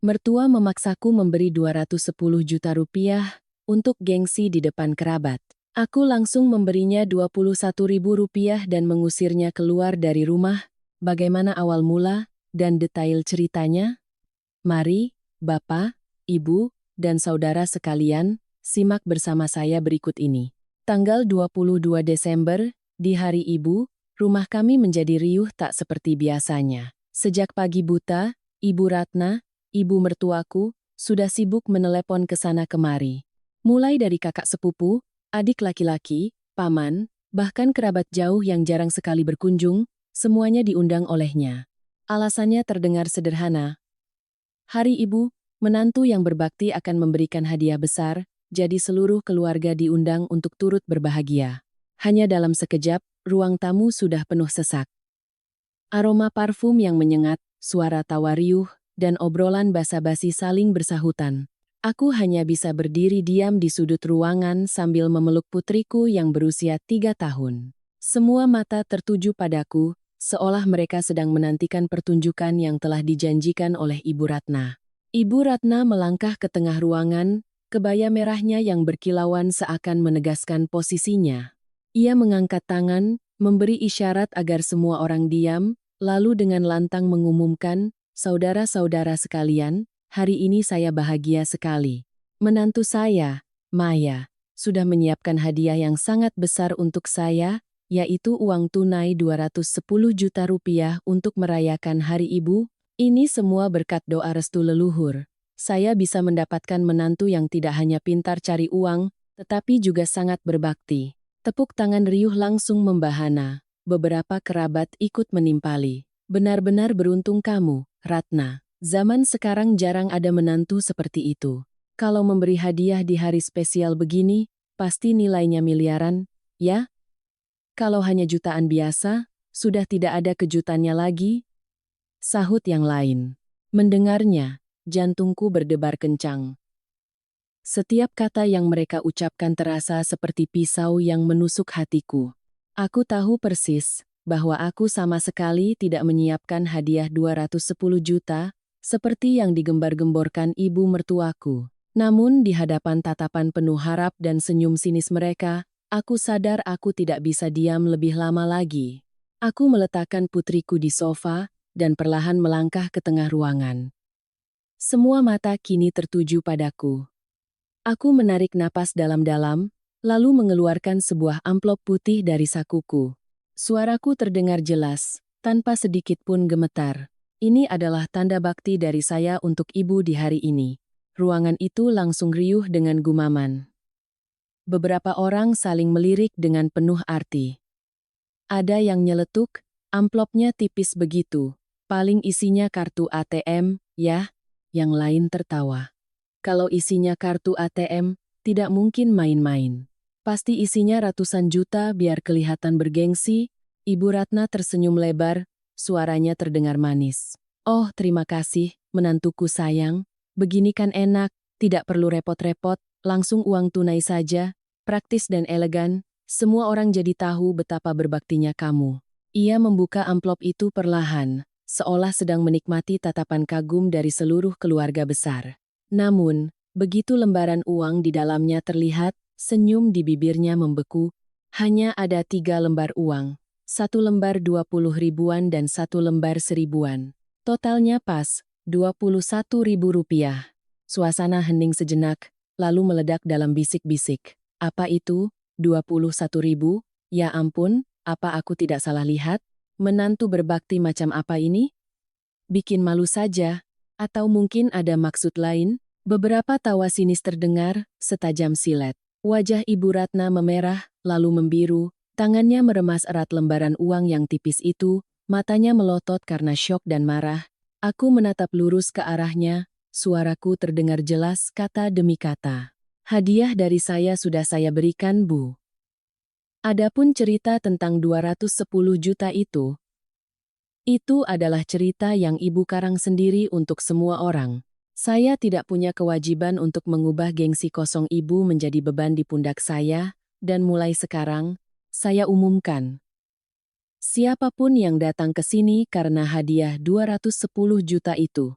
Mertua memaksaku memberi 210 juta rupiah untuk gengsi di depan kerabat. Aku langsung memberinya 21 ribu rupiah dan mengusirnya keluar dari rumah. Bagaimana awal mula dan detail ceritanya? Mari, Bapak, Ibu, dan saudara sekalian, simak bersama saya berikut ini. Tanggal 22 Desember, di Hari Ibu, rumah kami menjadi riuh tak seperti biasanya. Sejak pagi buta, Ibu Ratna, ibu mertuaku, sudah sibuk menelepon ke sana kemari. Mulai dari kakak sepupu, adik laki-laki, paman, bahkan kerabat jauh yang jarang sekali berkunjung, semuanya diundang olehnya. Alasannya terdengar sederhana. Hari Ibu, menantu yang berbakti akan memberikan hadiah besar, jadi seluruh keluarga diundang untuk turut berbahagia. Hanya dalam sekejap, ruang tamu sudah penuh sesak. Aroma parfum yang menyengat, suara tawa riuh, dan obrolan basa-basi saling bersahutan. Aku hanya bisa berdiri diam di sudut ruangan sambil memeluk putriku yang berusia 3 tahun. Semua mata tertuju padaku, seolah mereka sedang menantikan pertunjukan yang telah dijanjikan oleh Ibu Ratna. Ibu Ratna melangkah ke tengah ruangan, kebaya merahnya yang berkilauan seakan menegaskan posisinya. Ia mengangkat tangan, memberi isyarat agar semua orang diam, lalu dengan lantang mengumumkan, "Saudara-saudara sekalian, hari ini saya bahagia sekali. Menantu saya, Maya, sudah menyiapkan hadiah yang sangat besar untuk saya, yaitu uang tunai 210 juta rupiah untuk merayakan Hari Ibu. Ini semua berkat doa restu leluhur. Saya bisa mendapatkan menantu yang tidak hanya pintar cari uang, tetapi juga sangat berbakti." Tepuk tangan riuh langsung membahana. Beberapa kerabat ikut menimpali. "Benar-benar beruntung kamu, Ratna. Zaman sekarang jarang ada menantu seperti itu. Kalau memberi hadiah di hari spesial begini, pasti nilainya miliaran, ya? Kalau hanya jutaan biasa, sudah tidak ada kejutannya lagi," sahut yang lain. Mendengarnya, jantungku berdebar kencang. Setiap kata yang mereka ucapkan terasa seperti pisau yang menusuk hatiku. Aku tahu persis bahwa aku sama sekali tidak menyiapkan hadiah 210 juta, seperti yang digembar-gemborkan ibu mertuaku. Namun di hadapan tatapan penuh harap dan senyum sinis mereka, aku sadar aku tidak bisa diam lebih lama lagi. Aku meletakkan putriku di sofa dan perlahan melangkah ke tengah ruangan. Semua mata kini tertuju padaku. Aku menarik napas dalam-dalam, lalu mengeluarkan sebuah amplop putih dari sakuku. Suaraku terdengar jelas, tanpa sedikit pun gemetar. "Ini adalah tanda bakti dari saya untuk ibu di hari ini." Ruangan itu langsung riuh dengan gumaman. Beberapa orang saling melirik dengan penuh arti. Ada yang nyeletuk, "Amplopnya tipis begitu. Paling isinya kartu ATM, ya?" Yang lain tertawa. "Kalau isinya kartu ATM, tidak mungkin main-main. Pasti isinya ratusan juta biar kelihatan bergengsi." Ibu Ratna tersenyum lebar, suaranya terdengar manis. "Oh, terima kasih, menantuku sayang. Begini kan enak, tidak perlu repot-repot, langsung uang tunai saja, praktis dan elegan. Semua orang jadi tahu betapa berbaktinya kamu." Ia membuka amplop itu perlahan, seolah sedang menikmati tatapan kagum dari seluruh keluarga besar. Namun, begitu lembaran uang di dalamnya terlihat, senyum di bibirnya membeku. Hanya ada 3 lembar uang. 1 lembar 20 ribuan dan 1 lembar 1.000-an. Totalnya pas, 21 ribu rupiah. Suasana hening sejenak, lalu meledak dalam bisik-bisik. "Apa itu? 21 ribu? Ya ampun, apa aku tidak salah lihat? Menantu berbakti macam apa ini? Bikin malu saja. Atau mungkin ada maksud lain?" Beberapa tawa sinis terdengar, setajam silet. Wajah Ibu Ratna memerah, lalu membiru, tangannya meremas erat lembaran uang yang tipis itu, matanya melotot karena syok dan marah. Aku menatap lurus ke arahnya, suaraku terdengar jelas kata demi kata. "Hadiah dari saya sudah saya berikan, Bu. Adapun cerita tentang 210 juta itu adalah cerita yang Ibu karang sendiri untuk semua orang. Saya tidak punya kewajiban untuk mengubah gengsi kosong Ibu menjadi beban di pundak saya, dan mulai sekarang, saya umumkan. Siapapun yang datang ke sini karena hadiah 210 juta itu,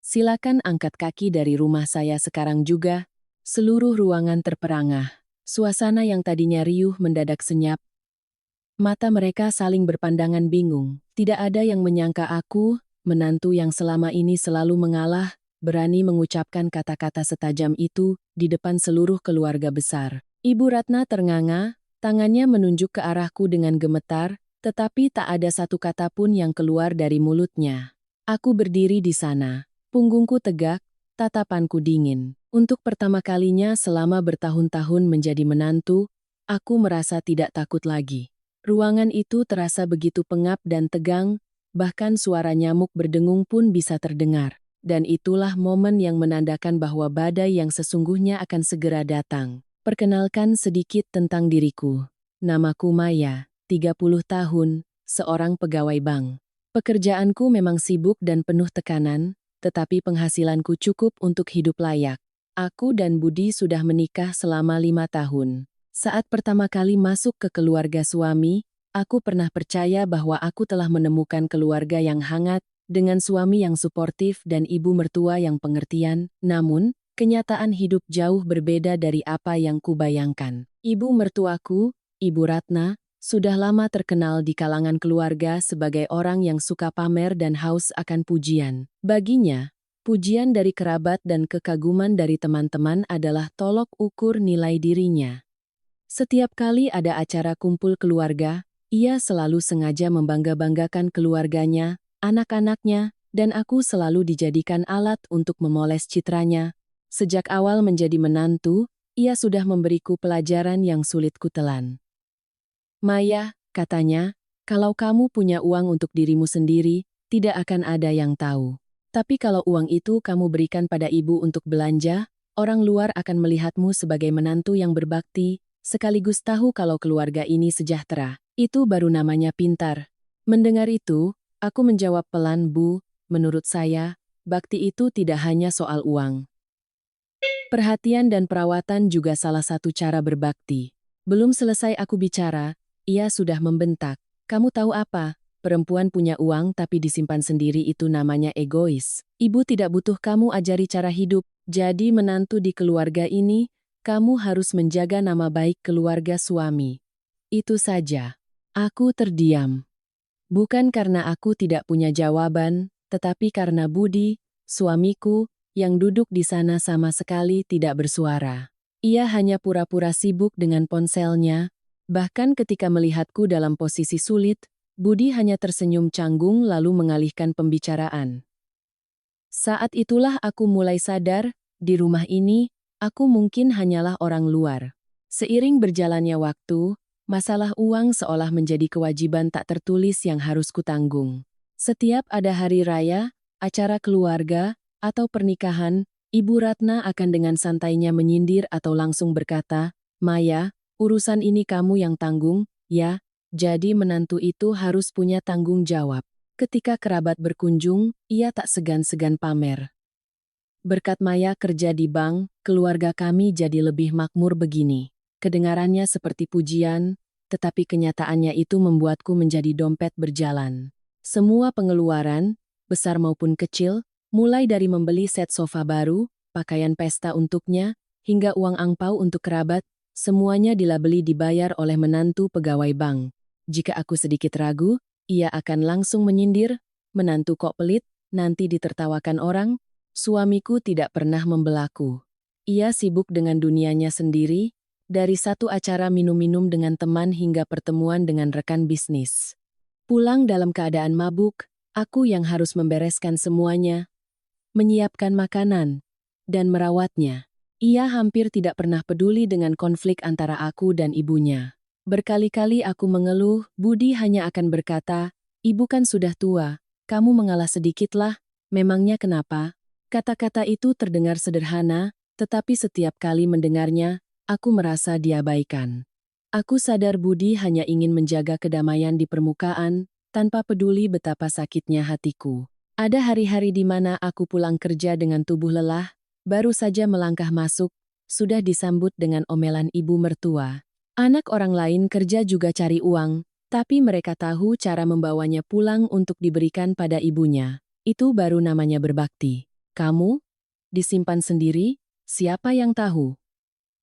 Silakan angkat kaki dari rumah saya sekarang juga." Seluruh ruangan terperangah. Suasana yang tadinya riuh mendadak senyap. Mata mereka saling berpandangan bingung. Tidak ada yang menyangka aku, menantu yang selama ini selalu mengalah, berani mengucapkan kata-kata setajam itu di depan seluruh keluarga besar. Ibu Ratna ternganga, tangannya menunjuk ke arahku dengan gemetar, tetapi tak ada satu kata pun yang keluar dari mulutnya. Aku berdiri di sana, punggungku tegak, tatapanku dingin. Untuk pertama kalinya selama bertahun-tahun menjadi menantu, aku merasa tidak takut lagi. Ruangan itu terasa begitu pengap dan tegang, bahkan suara nyamuk berdengung pun bisa terdengar. Dan itulah momen yang menandakan bahwa badai yang sesungguhnya akan segera datang. Perkenalkan sedikit tentang diriku. Namaku Maya, 30 tahun, seorang pegawai bank. Pekerjaanku memang sibuk dan penuh tekanan, tetapi penghasilanku cukup untuk hidup layak. Aku dan Budi sudah menikah selama 5 tahun. Saat pertama kali masuk ke keluarga suami, aku pernah percaya bahwa aku telah menemukan keluarga yang hangat, dengan suami yang suportif dan ibu mertua yang pengertian, namun, kenyataan hidup jauh berbeda dari apa yang kubayangkan. Ibu mertuaku, Ibu Ratna, sudah lama terkenal di kalangan keluarga sebagai orang yang suka pamer dan haus akan pujian. Baginya, pujian dari kerabat dan kekaguman dari teman-teman adalah tolok ukur nilai dirinya. Setiap kali ada acara kumpul keluarga, ia selalu sengaja membangga-banggakan keluarganya, anak-anaknya, dan aku selalu dijadikan alat untuk memoles citranya. Sejak awal menjadi menantu, ia sudah memberiku pelajaran yang sulit kutelan. "Maya," katanya, "kalau kamu punya uang untuk dirimu sendiri, tidak akan ada yang tahu. Tapi kalau uang itu kamu berikan pada ibu untuk belanja, orang luar akan melihatmu sebagai menantu yang berbakti, sekaligus tahu kalau keluarga ini sejahtera. Itu baru namanya pintar." Mendengar itu, aku menjawab pelan, "Bu, menurut saya, bakti itu tidak hanya soal uang. Perhatian dan perawatan juga salah satu cara berbakti." Belum selesai aku bicara, ia sudah membentak. "Kamu tahu apa? Perempuan punya uang tapi disimpan sendiri itu namanya egois. Ibu tidak butuh kamu ajari cara hidup. Jadi menantu di keluarga ini, kamu harus menjaga nama baik keluarga suami." Itu saja. Aku terdiam. Bukan karena aku tidak punya jawaban, tetapi karena Budi, suamiku, yang duduk di sana sama sekali tidak bersuara. Ia hanya pura-pura sibuk dengan ponselnya, bahkan ketika melihatku dalam posisi sulit, Budi hanya tersenyum canggung lalu mengalihkan pembicaraan. Saat itulah aku mulai sadar, di rumah ini, aku mungkin hanyalah orang luar. Seiring berjalannya waktu, masalah uang seolah menjadi kewajiban tak tertulis yang harus kutanggung. Setiap ada hari raya, acara keluarga, atau pernikahan, Ibu Ratna akan dengan santainya menyindir atau langsung berkata, "Maya, urusan ini kamu yang tanggung, ya, jadi menantu itu harus punya tanggung jawab." Ketika kerabat berkunjung, ia tak segan-segan pamer. "Berkat Maya kerja di bank, keluarga kami jadi lebih makmur begini." Kedengarannya seperti pujian, tetapi kenyataannya itu membuatku menjadi dompet berjalan. Semua pengeluaran, besar maupun kecil, mulai dari membeli set sofa baru, pakaian pesta untuknya, hingga uang angpau untuk kerabat, semuanya dilabeli dibayar oleh menantu pegawai bank. Jika aku sedikit ragu, ia akan langsung menyindir, "Menantu kok pelit, nanti ditertawakan orang." Suamiku tidak pernah membelaku. Ia sibuk dengan dunianya sendiri, dari satu acara minum-minum dengan teman hingga pertemuan dengan rekan bisnis. Pulang dalam keadaan mabuk, aku yang harus membereskan semuanya, menyiapkan makanan, dan merawatnya. Ia hampir tidak pernah peduli dengan konflik antara aku dan ibunya. Berkali-kali aku mengeluh, Budi hanya akan berkata, "Ibu kan sudah tua, kamu mengalah sedikitlah, memangnya kenapa?" Kata-kata itu terdengar sederhana, tetapi setiap kali mendengarnya, aku merasa diabaikan. Aku sadar Budi hanya ingin menjaga kedamaian di permukaan, tanpa peduli betapa sakitnya hatiku. Ada hari-hari di mana aku pulang kerja dengan tubuh lelah, baru saja melangkah masuk, sudah disambut dengan omelan ibu mertua. Anak orang lain kerja juga cari uang, tapi mereka tahu cara membawanya pulang untuk diberikan pada ibunya. Itu baru namanya berbakti. Kamu? Disimpan sendiri? Siapa yang tahu?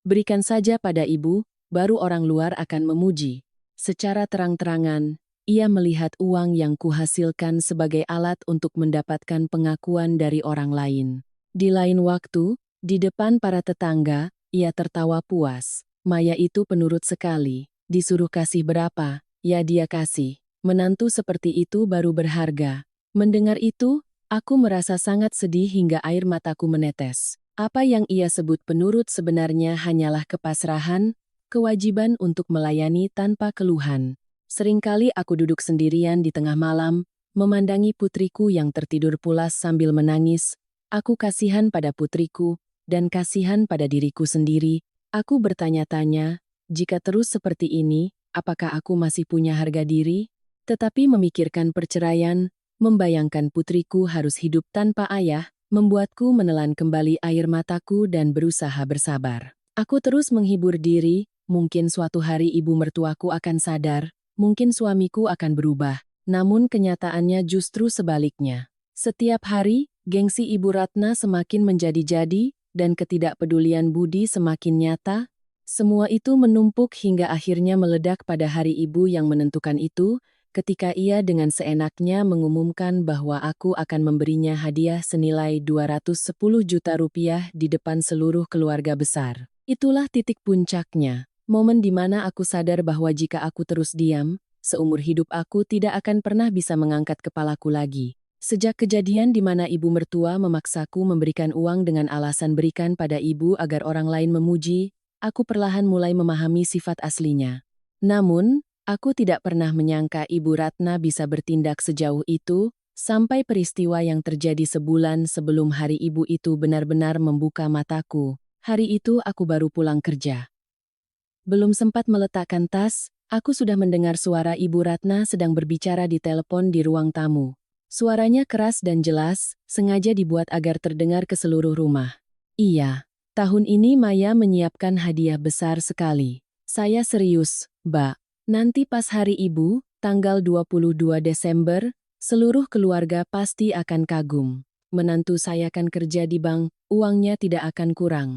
Berikan saja pada ibu, baru orang luar akan memuji. Secara terang-terangan, ia melihat uang yang kuhasilkan sebagai alat untuk mendapatkan pengakuan dari orang lain. Di lain waktu, di depan para tetangga, ia tertawa puas. Maya itu penurut sekali. Disuruh kasih berapa, ya dia kasih. Menantu seperti itu baru berharga. Mendengar itu, aku merasa sangat sedih hingga air mataku menetes. Apa yang ia sebut penurut sebenarnya hanyalah kepasrahan, kewajiban untuk melayani tanpa keluhan. Seringkali aku duduk sendirian di tengah malam, memandangi putriku yang tertidur pulas sambil menangis. Aku kasihan pada putriku, dan kasihan pada diriku sendiri. Aku bertanya-tanya, jika terus seperti ini, apakah aku masih punya harga diri? Tetapi memikirkan perceraian, membayangkan putriku harus hidup tanpa ayah, membuatku menelan kembali air mataku dan berusaha bersabar. Aku terus menghibur diri, mungkin suatu hari ibu mertuaku akan sadar, mungkin suamiku akan berubah, namun kenyataannya justru sebaliknya. Setiap hari, gengsi Ibu Ratna semakin menjadi-jadi, dan ketidakpedulian Budi semakin nyata. Semua itu menumpuk hingga akhirnya meledak pada hari ibu yang menentukan itu, ketika ia dengan seenaknya mengumumkan bahwa aku akan memberinya hadiah senilai 210 juta rupiah di depan seluruh keluarga besar. Itulah titik puncaknya, momen di mana aku sadar bahwa jika aku terus diam, seumur hidup aku tidak akan pernah bisa mengangkat kepalaku lagi. Sejak kejadian di mana ibu mertua memaksaku memberikan uang dengan alasan berikan pada ibu agar orang lain memuji, aku perlahan mulai memahami sifat aslinya. Namun, aku tidak pernah menyangka Ibu Ratna bisa bertindak sejauh itu, sampai peristiwa yang terjadi sebulan sebelum hari ibu itu benar-benar membuka mataku. Hari itu aku baru pulang kerja. Belum sempat meletakkan tas, aku sudah mendengar suara Ibu Ratna sedang berbicara di telepon di ruang tamu. Suaranya keras dan jelas, sengaja dibuat agar terdengar ke seluruh rumah. Iya, tahun ini Maya menyiapkan hadiah besar sekali. Saya serius, Mbak. Nanti pas hari ibu, tanggal 22 Desember, seluruh keluarga pasti akan kagum. Menantu saya kan kerja di bank, uangnya tidak akan kurang.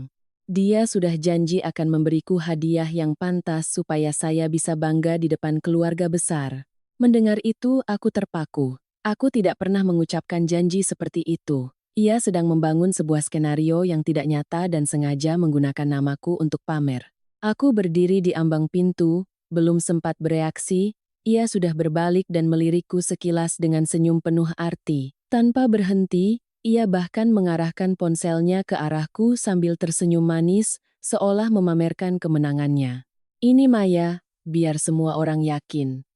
Dia sudah janji akan memberiku hadiah yang pantas supaya saya bisa bangga di depan keluarga besar. Mendengar itu, aku terpaku. Aku tidak pernah mengucapkan janji seperti itu. Ia sedang membangun sebuah skenario yang tidak nyata dan sengaja menggunakan namaku untuk pamer. Aku berdiri di ambang pintu, belum sempat bereaksi, ia sudah berbalik dan melirikku sekilas dengan senyum penuh arti. Tanpa berhenti, ia bahkan mengarahkan ponselnya ke arahku sambil tersenyum manis, seolah memamerkan kemenangannya. Ini Maya, biar semua orang yakin.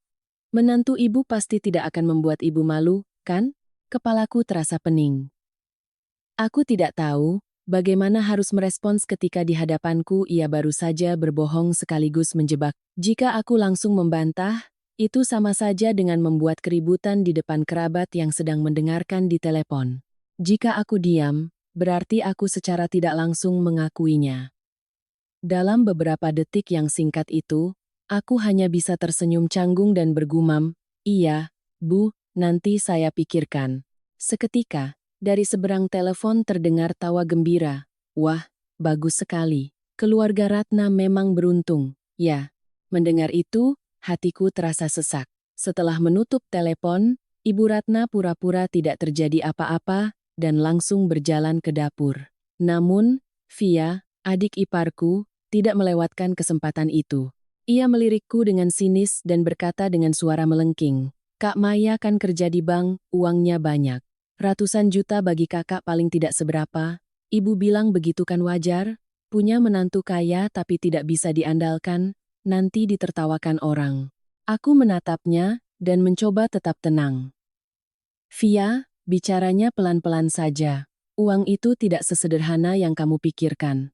Menantu ibu pasti tidak akan membuat ibu malu, kan? Kepalaku terasa pening. Aku tidak tahu bagaimana harus merespons ketika di hadapanku ia baru saja berbohong sekaligus menjebak. Jika aku langsung membantah, itu sama saja dengan membuat keributan di depan kerabat yang sedang mendengarkan di telepon. Jika aku diam, berarti aku secara tidak langsung mengakuinya. Dalam beberapa detik yang singkat itu, aku hanya bisa tersenyum canggung dan bergumam, "Iya, Bu, nanti saya pikirkan." Seketika, dari seberang telepon terdengar tawa gembira. Wah, bagus sekali. Keluarga Ratna memang beruntung. Ya, mendengar itu, hatiku terasa sesak. Setelah menutup telepon, Ibu Ratna pura-pura tidak terjadi apa-apa dan langsung berjalan ke dapur. Namun, Via, adik iparku, tidak melewatkan kesempatan itu. Ia melirikku dengan sinis dan berkata dengan suara melengking, "Kak Maya kan kerja di bank, uangnya banyak. Ratusan juta bagi kakak paling tidak seberapa. Ibu bilang begitu kan wajar? Punya menantu kaya tapi tidak bisa diandalkan, nanti ditertawakan orang." Aku menatapnya dan mencoba tetap tenang. "Via, bicaranya pelan-pelan saja. Uang itu tidak sesederhana yang kamu pikirkan."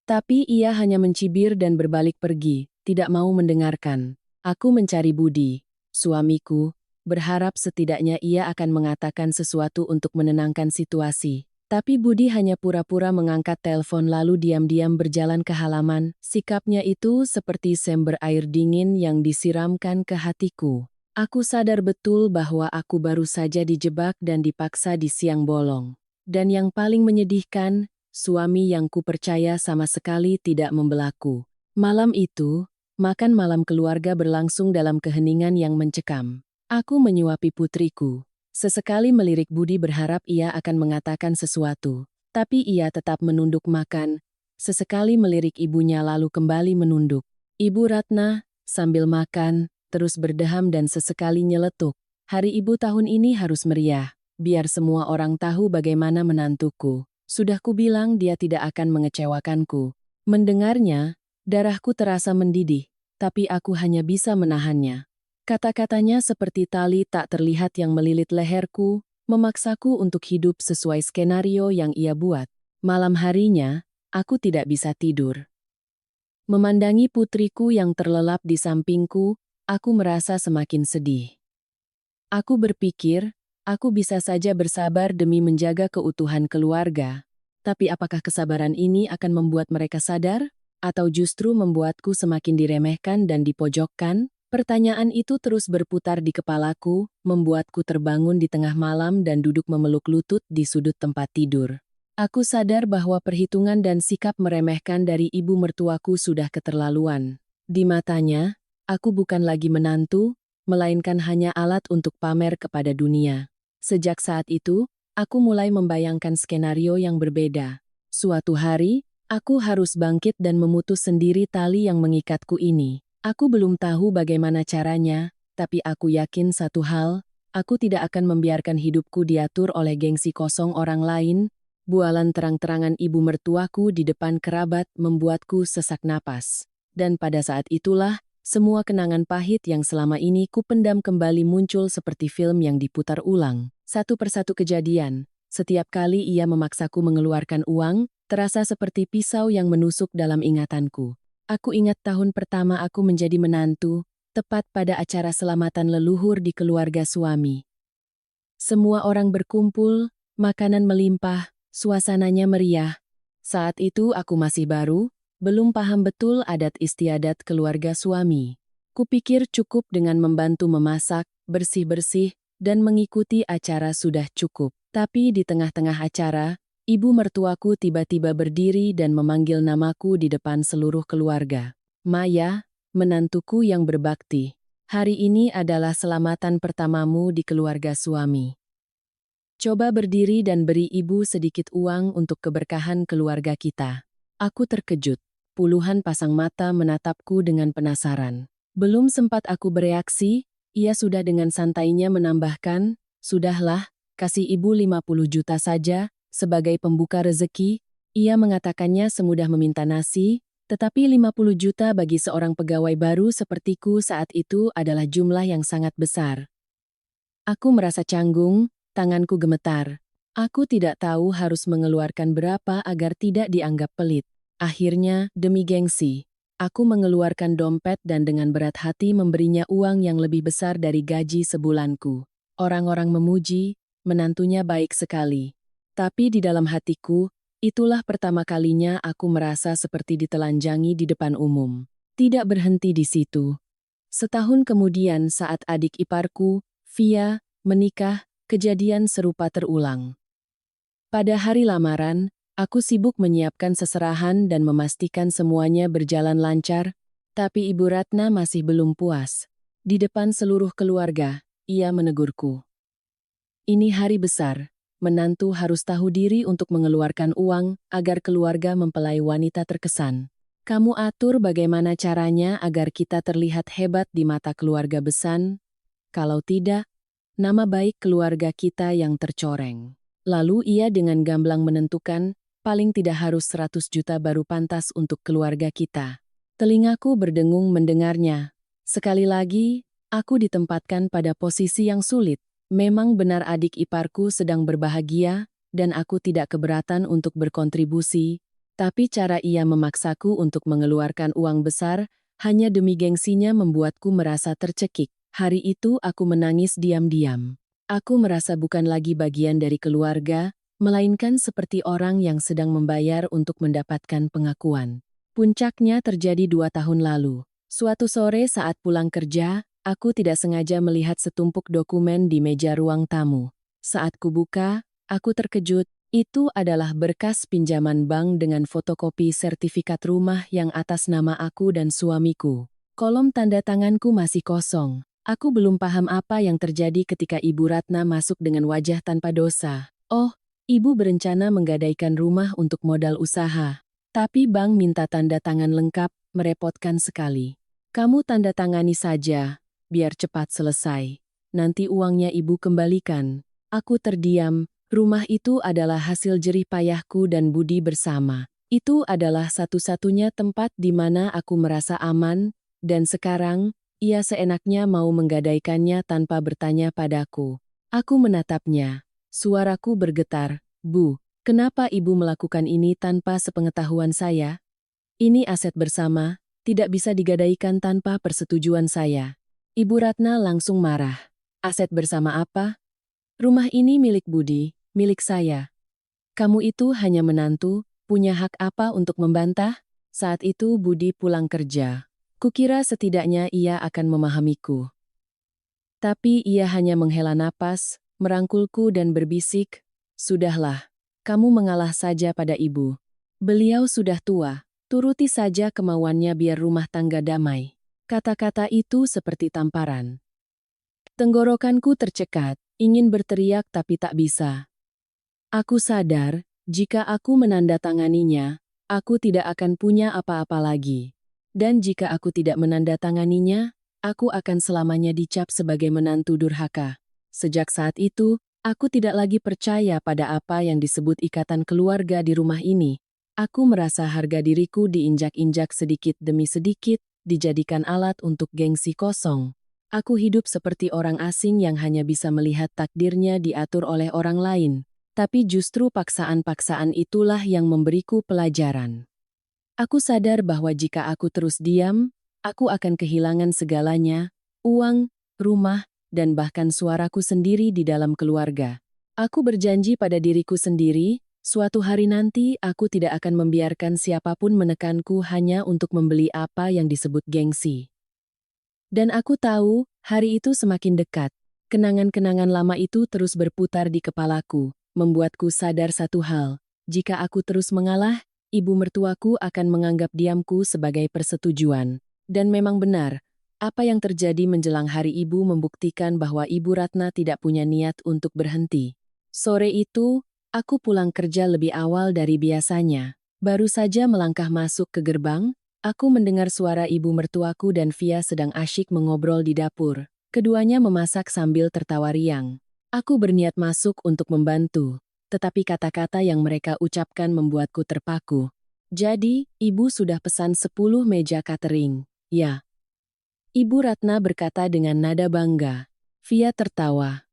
Tapi ia hanya mencibir dan berbalik pergi, tidak mau mendengarkan. Aku mencari Budi, suamiku, berharap setidaknya ia akan mengatakan sesuatu untuk menenangkan situasi. Tapi Budi hanya pura-pura mengangkat telepon lalu diam-diam berjalan ke halaman. Sikapnya itu seperti sember air dingin yang disiramkan ke hatiku. Aku sadar betul bahwa aku baru saja dijebak dan dipaksa di siang bolong. Dan yang paling menyedihkan, suami yang kupercaya sama sekali tidak membelaku. Malam itu, makan malam keluarga berlangsung dalam keheningan yang mencekam. Aku menyuapi putriku. Sesekali melirik budi berharap ia akan mengatakan sesuatu. Tapi ia tetap menunduk makan. Sesekali melirik ibunya lalu kembali menunduk. Ibu Ratna, sambil makan, terus berdeham dan sesekali nyeletuk. Hari ibu tahun ini harus meriah. Biar semua orang tahu bagaimana menantuku. Sudah kubilang dia tidak akan mengecewakanku. Mendengarnya, darahku terasa mendidih, tapi aku hanya bisa menahannya. Kata-katanya seperti tali tak terlihat yang melilit leherku, memaksaku untuk hidup sesuai skenario yang ia buat. Malam harinya, aku tidak bisa tidur. Memandangi putriku yang terlelap di sampingku, aku merasa semakin sedih. Aku berpikir, aku bisa saja bersabar demi menjaga keutuhan keluarga. Tapi apakah kesabaran ini akan membuat mereka sadar? Atau justru membuatku semakin diremehkan dan dipojokkan? Pertanyaan itu terus berputar di kepalaku, membuatku terbangun di tengah malam dan duduk memeluk lutut di sudut tempat tidur. Aku sadar bahwa perhitungan dan sikap meremehkan dari ibu mertuaku sudah keterlaluan. Di matanya, aku bukan lagi menantu, melainkan hanya alat untuk pamer kepada dunia. Sejak saat itu, aku mulai membayangkan skenario yang berbeda. Suatu hari, aku harus bangkit dan memutus sendiri tali yang mengikatku ini. Aku belum tahu bagaimana caranya, tapi aku yakin satu hal, aku tidak akan membiarkan hidupku diatur oleh gengsi kosong orang lain. Bualan terang-terangan ibu mertuaku di depan kerabat membuatku sesak napas. Dan pada saat itulah, semua kenangan pahit yang selama ini kupendam kembali muncul seperti film yang diputar ulang. Satu persatu kejadian, setiap kali ia memaksaku mengeluarkan uang, terasa seperti pisau yang menusuk dalam ingatanku. Aku ingat tahun pertama aku menjadi menantu, tepat pada acara selamatan leluhur di keluarga suami. Semua orang berkumpul, makanan melimpah, suasananya meriah. Saat itu aku masih baru, belum paham betul adat istiadat keluarga suami. Kupikir cukup dengan membantu memasak, bersih-bersih, dan mengikuti acara sudah cukup. Tapi di tengah-tengah acara, ibu mertuaku tiba-tiba berdiri dan memanggil namaku di depan seluruh keluarga. Maya, menantuku yang berbakti. Hari ini adalah selamatan pertamamu di keluarga suami. Coba berdiri dan beri ibu sedikit uang untuk keberkahan keluarga kita. Aku terkejut. Puluhan pasang mata menatapku dengan penasaran. Belum sempat aku bereaksi, ia sudah dengan santainya menambahkan, "Sudahlah, kasih ibu 50 juta saja, sebagai pembuka rezeki." Ia mengatakannya semudah meminta nasi, tetapi 50 juta bagi seorang pegawai baru sepertiku saat itu adalah jumlah yang sangat besar. Aku merasa canggung, tanganku gemetar. Aku tidak tahu harus mengeluarkan berapa agar tidak dianggap pelit. Akhirnya, demi gengsi, aku mengeluarkan dompet dan dengan berat hati memberinya uang yang lebih besar dari gaji sebulanku. Orang-orang memuji, menantunya baik sekali. Tapi di dalam hatiku, itulah pertama kalinya aku merasa seperti ditelanjangi di depan umum. Tidak berhenti di situ. Setahun kemudian saat adik iparku, Via, menikah, kejadian serupa terulang. Pada hari lamaran, aku sibuk menyiapkan seserahan dan memastikan semuanya berjalan lancar, tapi Ibu Ratna masih belum puas. Di depan seluruh keluarga, ia menegurku. Ini hari besar, menantu harus tahu diri untuk mengeluarkan uang agar keluarga mempelai wanita terkesan. Kamu atur bagaimana caranya agar kita terlihat hebat di mata keluarga besan, kalau tidak, nama baik keluarga kita yang tercoreng. Lalu ia dengan gamblang menentukan, paling tidak harus 100 juta baru pantas untuk keluarga kita. Telingaku berdengung mendengarnya. Sekali lagi, aku ditempatkan pada posisi yang sulit. Memang benar adik iparku sedang berbahagia, dan aku tidak keberatan untuk berkontribusi, tapi cara ia memaksaku untuk mengeluarkan uang besar, hanya demi gengsinya membuatku merasa tercekik. Hari itu aku menangis diam-diam. Aku merasa bukan lagi bagian dari keluarga, melainkan seperti orang yang sedang membayar untuk mendapatkan pengakuan. Puncaknya terjadi 2 tahun lalu. Suatu sore saat pulang kerja, aku tidak sengaja melihat setumpuk dokumen di meja ruang tamu. Saat kubuka, aku terkejut, Itu adalah berkas pinjaman bank dengan fotokopi sertifikat rumah yang atas nama aku dan suamiku. Kolom tanda tanganku masih kosong. Aku belum paham apa yang terjadi ketika Ibu Ratna masuk dengan wajah tanpa dosa. Oh, Ibu berencana menggadaikan rumah untuk modal usaha. Tapi bank minta tanda tangan lengkap, merepotkan sekali. Kamu tanda tangani saja, biar cepat selesai. Nanti uangnya Ibu kembalikan. Aku terdiam. Rumah itu adalah hasil jerih payahku dan budi bersama. Itu adalah satu-satunya tempat di mana aku merasa aman, dan sekarang, ia seenaknya mau menggadaikannya tanpa bertanya padaku. Aku menatapnya. Suaraku bergetar. Bu, kenapa Ibu melakukan ini tanpa sepengetahuan saya? Ini aset bersama, tidak bisa digadaikan tanpa persetujuan saya. Ibu Ratna langsung marah. Aset bersama apa? Rumah ini milik Budi, milik saya. Kamu itu hanya menantu, punya hak apa untuk membantah? Saat itu Budi pulang kerja. Kukira setidaknya ia akan memahamiku. Tapi ia hanya menghela napas, merangkulku dan berbisik, "Sudahlah, kamu mengalah saja pada ibu. Beliau sudah tua, turuti saja kemauannya biar rumah tangga damai." Kata-kata itu seperti tamparan. Tenggorokanku tercekat, ingin berteriak tapi tak bisa. Aku sadar, jika aku menandatanganinya, aku tidak akan punya apa-apa lagi. Dan jika aku tidak menandatanganinya, aku akan selamanya dicap sebagai menantu durhaka. Sejak saat itu, aku tidak lagi percaya pada apa yang disebut ikatan keluarga di rumah ini. Aku merasa harga diriku diinjak-injak sedikit demi sedikit, dijadikan alat untuk gengsi kosong. Aku hidup seperti orang asing yang hanya bisa melihat takdirnya diatur oleh orang lain. Tapi justru paksaan-paksaan itulah yang memberiku pelajaran. Aku sadar bahwa jika aku terus diam, aku akan kehilangan segalanya, uang, rumah, dan bahkan suaraku sendiri di dalam keluarga. Aku berjanji pada diriku sendiri, suatu hari nanti aku tidak akan membiarkan siapapun menekanku hanya untuk membeli apa yang disebut gengsi. Dan aku tahu, hari itu semakin dekat. Kenangan-kenangan lama itu terus berputar di kepalaku, membuatku sadar satu hal. Jika aku terus mengalah, ibu mertuaku akan menganggap diamku sebagai persetujuan. Dan memang benar, apa yang terjadi menjelang hari ibu membuktikan bahwa Ibu Ratna tidak punya niat untuk berhenti. Sore itu, aku pulang kerja lebih awal dari biasanya. Baru saja melangkah masuk ke gerbang, aku mendengar suara ibu mertuaku dan Via sedang asyik mengobrol di dapur. Keduanya memasak sambil tertawa riang. Aku berniat masuk untuk membantu, tetapi kata-kata yang mereka ucapkan membuatku terpaku. Jadi, ibu sudah pesan 10 meja catering. Ya. Ibu Ratna berkata dengan nada bangga. Via tertawa.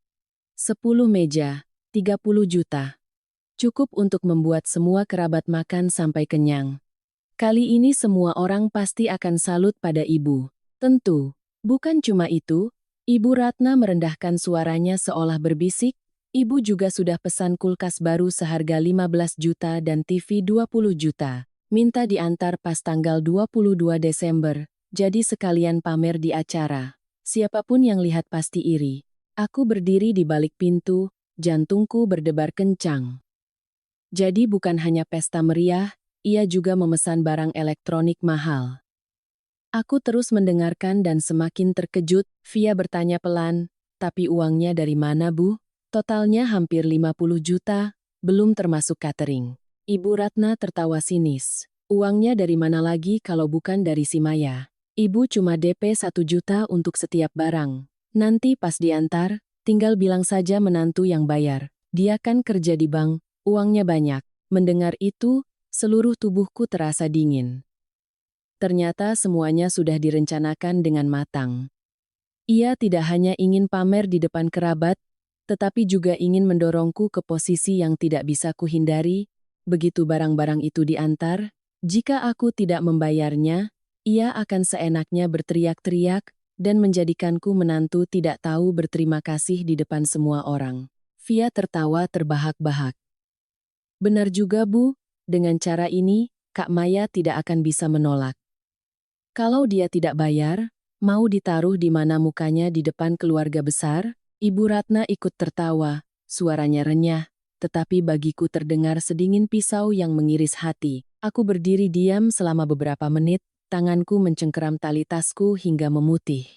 10 meja, 30 juta. Cukup untuk membuat semua kerabat makan sampai kenyang. Kali ini semua orang pasti akan salut pada ibu. Tentu, bukan cuma itu, Ibu Ratna merendahkan suaranya seolah berbisik, ibu juga sudah pesan kulkas baru seharga 15 juta dan TV 20 juta. Minta diantar pas tanggal 22 Desember, jadi sekalian pamer di acara. Siapapun yang lihat pasti iri. Aku berdiri di balik pintu, jantungku berdebar kencang. Jadi bukan hanya pesta meriah, ia juga memesan barang elektronik mahal. Aku terus mendengarkan dan semakin terkejut. Via bertanya pelan, "Tapi uangnya dari mana, Bu?" "Totalnya hampir 50 juta, belum termasuk catering." Ibu Ratna tertawa sinis. "Uangnya dari mana lagi kalau bukan dari si Maya? Ibu cuma DP 1 juta untuk setiap barang. Nanti pas diantar, tinggal bilang saja menantu yang bayar. Dia kan kerja di bank, uangnya banyak." Mendengar itu, seluruh tubuhku terasa dingin. Ternyata semuanya sudah direncanakan dengan matang. Ia tidak hanya ingin pamer di depan kerabat, tetapi juga ingin mendorongku ke posisi yang tidak bisa kuhindari. Begitu barang-barang itu diantar, jika aku tidak membayarnya, ia akan seenaknya berteriak-teriak dan menjadikanku menantu tidak tahu berterima kasih di depan semua orang. Via tertawa terbahak-bahak. "Benar juga, Bu, dengan cara ini, Kak Maya tidak akan bisa menolak. Kalau dia tidak bayar, mau ditaruh di mana mukanya di depan keluarga besar?" Ibu Ratna ikut tertawa, suaranya renyah. tetapi bagiku terdengar sedingin pisau yang mengiris hati. Aku berdiri diam selama beberapa menit, tanganku mencengkeram tali tasku hingga memutih.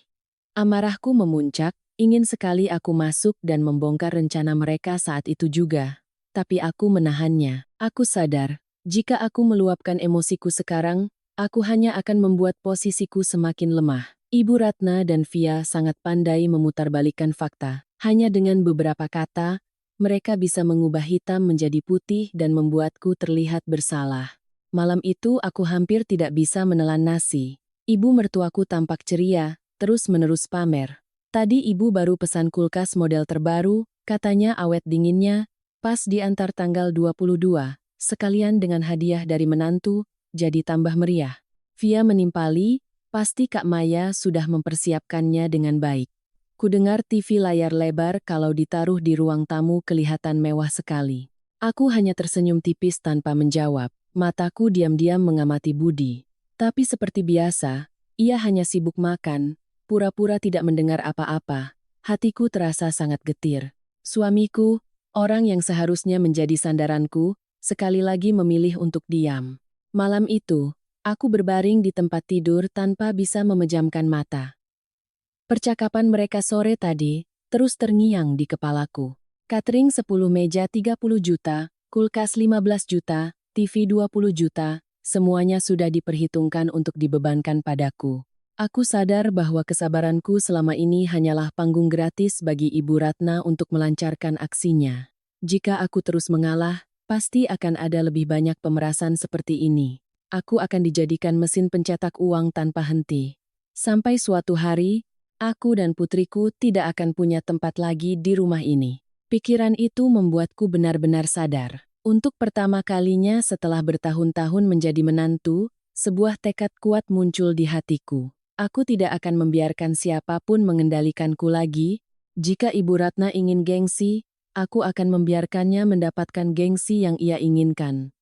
Amarahku memuncak, ingin sekali aku masuk dan membongkar rencana mereka saat itu juga. Tapi aku menahannya. Aku sadar, jika aku meluapkan emosiku sekarang, aku hanya akan membuat posisiku semakin lemah. Ibu Ratna dan Via sangat pandai memutarbalikkan fakta. Hanya dengan beberapa kata, mereka bisa mengubah hitam menjadi putih dan membuatku terlihat bersalah. Malam itu aku hampir tidak bisa menelan nasi. Ibu mertuaku tampak ceria, terus-menerus pamer. Tadi ibu baru pesan kulkas model terbaru, katanya awet dinginnya, pas diantar tanggal 22, sekalian dengan hadiah dari menantu, jadi tambah meriah. Via menimpali, pasti Kak Maya sudah mempersiapkannya dengan baik. Kudengar TV layar lebar kalau ditaruh di ruang tamu kelihatan mewah sekali. Aku hanya tersenyum tipis tanpa menjawab. Mataku diam-diam mengamati Budi. Tapi seperti biasa, ia hanya sibuk makan, pura-pura tidak mendengar apa-apa. Hatiku terasa sangat getir. Suamiku, orang yang seharusnya menjadi sandaranku, sekali lagi memilih untuk diam. Malam itu, aku berbaring di tempat tidur tanpa bisa memejamkan mata. Percakapan mereka sore tadi, terus terngiang di kepalaku. Catering 10 meja 30 juta, kulkas 15 juta, TV 20 juta, semuanya sudah diperhitungkan untuk dibebankan padaku. Aku sadar bahwa kesabaranku selama ini hanyalah panggung gratis bagi Ibu Ratna untuk melancarkan aksinya. Jika aku terus mengalah, pasti akan ada lebih banyak pemerasan seperti ini. Aku akan dijadikan mesin pencetak uang tanpa henti. Sampai suatu hari, aku dan putriku tidak akan punya tempat lagi di rumah ini. Pikiran itu membuatku benar-benar sadar. Untuk pertama kalinya setelah bertahun-tahun menjadi menantu, sebuah tekad kuat muncul di hatiku. Aku tidak akan membiarkan siapapun mengendalikanku lagi. Jika Ibu Ratna ingin gengsi, aku akan membiarkannya mendapatkan gengsi yang ia inginkan.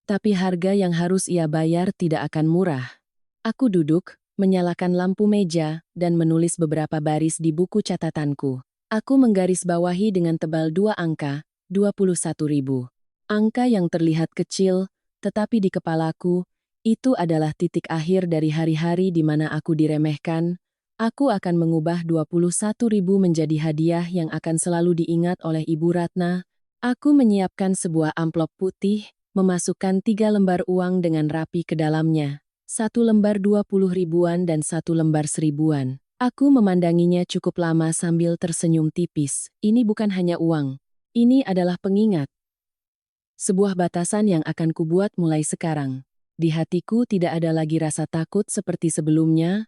Tapi harga yang harus ia bayar tidak akan murah. Aku duduk, menyalakan lampu meja, dan menulis beberapa baris di buku catatanku. Aku menggarisbawahi dengan tebal 2 angka, 21.000. Angka yang terlihat kecil, tetapi di kepalaku, itu adalah titik akhir dari hari-hari di mana aku diremehkan. Aku akan mengubah 21.000 menjadi hadiah yang akan selalu diingat oleh Ibu Ratna. Aku menyiapkan sebuah amplop putih, memasukkan 3 lembar uang dengan rapi ke dalamnya. 1 lembar 20 ribuan dan 1 lembar 1000-an. Aku memandanginya cukup lama sambil tersenyum tipis. Ini bukan hanya uang. Ini adalah pengingat. Sebuah batasan yang akan kubuat mulai sekarang. Di hatiku tidak ada lagi rasa takut seperti sebelumnya.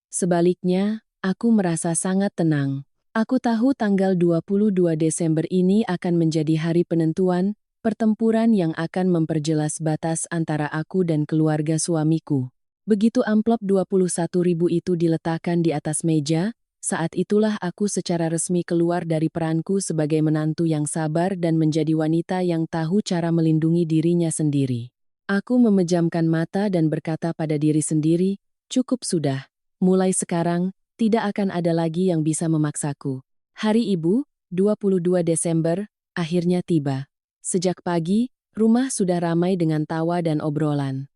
Sebaliknya, aku merasa sangat tenang. Aku tahu tanggal 22 Desember ini akan menjadi hari penentuan, pertempuran yang akan memperjelas batas antara aku dan keluarga suamiku. Begitu amplop 21.000 itu diletakkan di atas meja, saat itulah aku secara resmi keluar dari peranku sebagai menantu yang sabar dan menjadi wanita yang tahu cara melindungi dirinya sendiri. Aku memejamkan mata dan berkata pada diri sendiri, cukup sudah. Mulai sekarang, tidak akan ada lagi yang bisa memaksaku. Hari Ibu, 22 Desember, akhirnya tiba. Sejak pagi, rumah sudah ramai dengan tawa dan obrolan.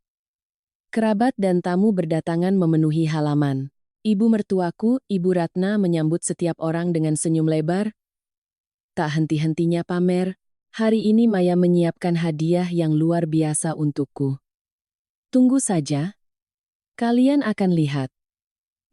Kerabat dan tamu berdatangan memenuhi halaman. Ibu mertuaku, Ibu Ratna menyambut setiap orang dengan senyum lebar. Tak henti-hentinya pamer, hari ini Maya menyiapkan hadiah yang luar biasa untukku. Tunggu saja. Kalian akan lihat.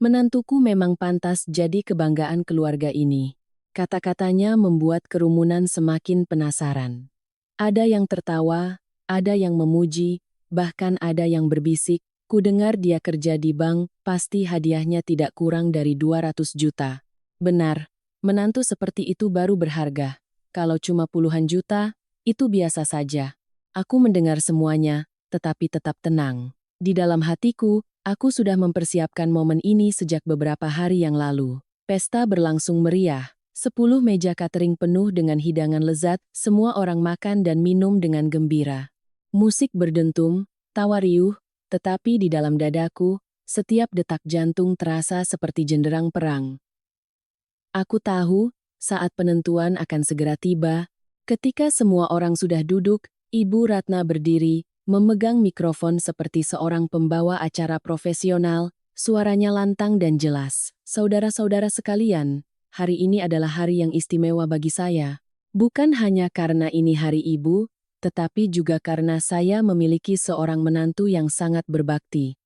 Menantuku memang pantas jadi kebanggaan keluarga ini. Kata-katanya membuat kerumunan semakin penasaran. Ada yang tertawa, ada yang memuji, bahkan ada yang berbisik, kudengar dia kerja di bank, pasti hadiahnya tidak kurang dari 200 juta. Benar, menantu seperti itu baru berharga. Kalau cuma puluhan juta, itu biasa saja. Aku mendengar semuanya, tetapi tetap tenang. Di dalam hatiku, aku sudah mempersiapkan momen ini sejak beberapa hari yang lalu. Pesta berlangsung meriah. 10 meja catering penuh dengan hidangan lezat, semua orang makan dan minum dengan gembira. Musik berdentum, tawa riuh, tetapi di dalam dadaku, setiap detak jantung terasa seperti genderang perang. Aku tahu, saat penentuan akan segera tiba, Ketika semua orang sudah duduk, Ibu Ratna berdiri, memegang mikrofon seperti seorang pembawa acara profesional, suaranya lantang dan jelas. Saudara-saudara sekalian, hari ini adalah hari yang istimewa bagi saya. Bukan hanya karena ini hari ibu, tetapi juga karena saya memiliki seorang menantu yang sangat berbakti.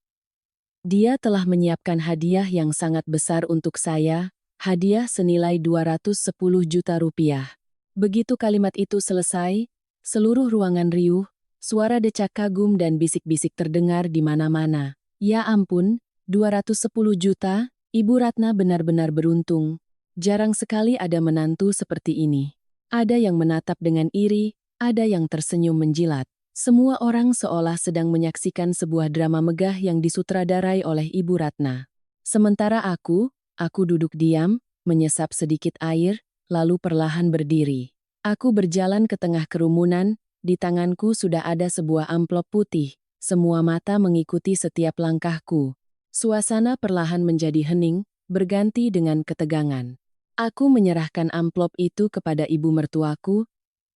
Dia telah menyiapkan hadiah yang sangat besar untuk saya, hadiah senilai 210 juta rupiah. Begitu kalimat itu selesai, seluruh ruangan riuh, suara decak kagum dan bisik-bisik terdengar di mana-mana. Ya ampun, 210 juta, Ibu Ratna benar-benar beruntung. Jarang sekali ada menantu seperti ini. Ada yang menatap dengan iri, ada yang tersenyum menjilat. Semua orang seolah sedang menyaksikan sebuah drama megah yang disutradarai oleh Ibu Ratna. Sementara aku duduk diam, menyesap sedikit air, lalu perlahan berdiri. Aku berjalan ke tengah kerumunan, di tanganku sudah ada sebuah amplop putih. Semua mata mengikuti setiap langkahku. Suasana perlahan menjadi hening, berganti dengan ketegangan. Aku menyerahkan amplop itu kepada ibu mertuaku.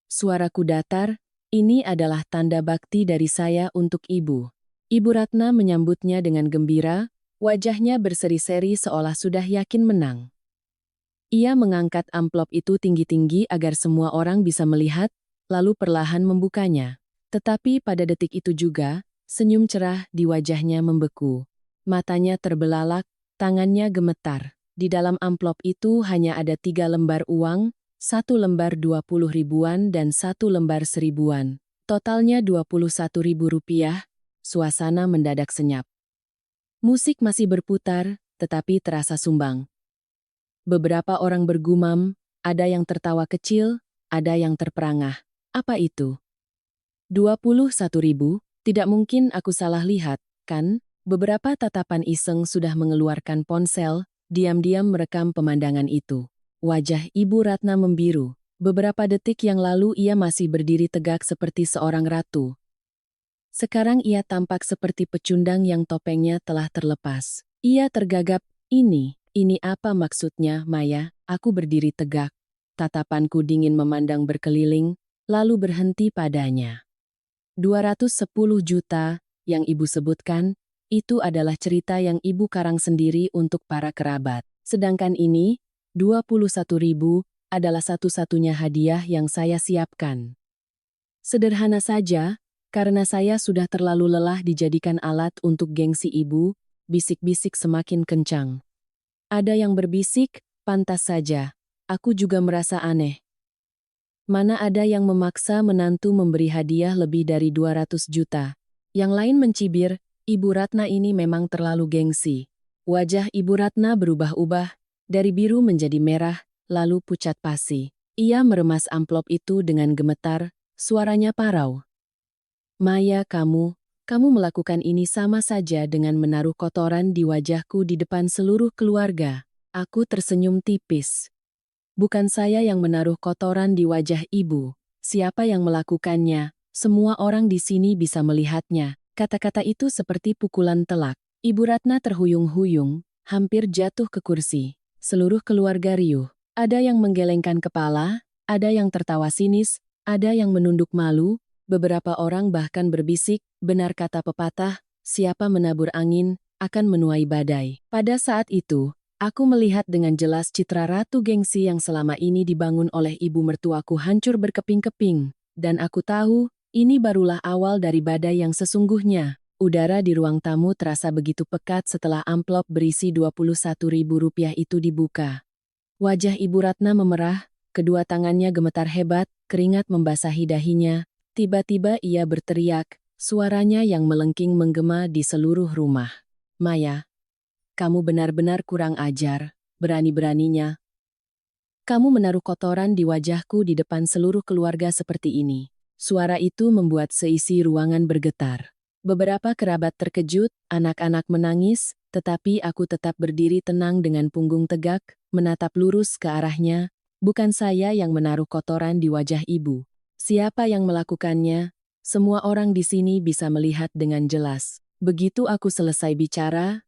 Suaraku datar, ini adalah tanda bakti dari saya untuk ibu. Ibu Ratna menyambutnya dengan gembira, wajahnya berseri-seri seolah sudah yakin menang. Ia mengangkat amplop itu tinggi-tinggi agar semua orang bisa melihat, lalu perlahan membukanya. Tetapi pada detik itu juga, senyum cerah di wajahnya membeku. Matanya terbelalak, tangannya gemetar. Di dalam amplop itu hanya ada 3 lembar uang, 1 lembar 20 ribuan dan 1 lembar 1000-an. Totalnya 21 ribu rupiah, suasana mendadak senyap. Musik masih berputar, tetapi terasa sumbang. Beberapa orang bergumam, ada yang tertawa kecil, ada yang terperangah. Apa itu? 21 ribu, tidak mungkin aku salah lihat, kan? Beberapa tatapan iseng sudah mengeluarkan ponsel, diam-diam merekam pemandangan itu. Wajah Ibu Ratna membiru. Beberapa detik yang lalu ia masih berdiri tegak seperti seorang ratu. Sekarang ia tampak seperti pecundang yang topengnya telah terlepas. Ia tergagap, ini apa maksudnya, Maya? Aku berdiri tegak. Tatapanku dingin memandang berkeliling, lalu berhenti padanya. 210 juta, yang ibu sebutkan, itu adalah cerita yang ibu karang sendiri untuk para kerabat. Sedangkan ini, 21 ribu, adalah satu-satunya hadiah yang saya siapkan. Sederhana saja, karena saya sudah terlalu lelah dijadikan alat untuk gengsi ibu, bisik-bisik semakin kencang. Ada yang berbisik, pantas saja, aku juga merasa aneh. Mana ada yang memaksa menantu memberi hadiah lebih dari 200 juta. Yang lain mencibir, Ibu Ratna ini memang terlalu gengsi. Wajah Ibu Ratna berubah-ubah, dari biru menjadi merah, lalu pucat pasi. Ia meremas amplop itu dengan gemetar, suaranya parau. Maya, kamu melakukan ini sama saja dengan menaruh kotoran di wajahku di depan seluruh keluarga. Aku tersenyum tipis. Bukan saya yang menaruh kotoran di wajah ibu. Siapa yang melakukannya? Semua orang di sini bisa melihatnya. Kata-kata itu seperti pukulan telak. Ibu Ratna terhuyung-huyung, hampir jatuh ke kursi. Seluruh keluarga riuh. Ada yang menggelengkan kepala, ada yang tertawa sinis, ada yang menunduk malu, beberapa orang bahkan berbisik, benar kata pepatah, siapa menabur angin, akan menuai badai. Pada saat itu, aku melihat dengan jelas citra ratu gengsi yang selama ini dibangun oleh ibu mertuaku hancur berkeping-keping. Dan aku tahu, ini barulah awal dari badai yang sesungguhnya. Udara di ruang tamu terasa begitu pekat setelah amplop berisi 21 ribu rupiah itu dibuka. Wajah Ibu Ratna memerah, kedua tangannya gemetar hebat, keringat membasahi dahinya. Tiba-tiba ia berteriak, suaranya yang melengking menggema di seluruh rumah. Maya, kamu benar-benar kurang ajar, berani-beraninya. Kamu menaruh kotoran di wajahku di depan seluruh keluarga seperti ini. Suara itu membuat seisi ruangan bergetar. Beberapa kerabat terkejut, anak-anak menangis, tetapi aku tetap berdiri tenang dengan punggung tegak, menatap lurus ke arahnya. Bukan saya yang menaruh kotoran di wajah ibu. Siapa yang melakukannya? Semua orang di sini bisa melihat dengan jelas. Begitu aku selesai bicara,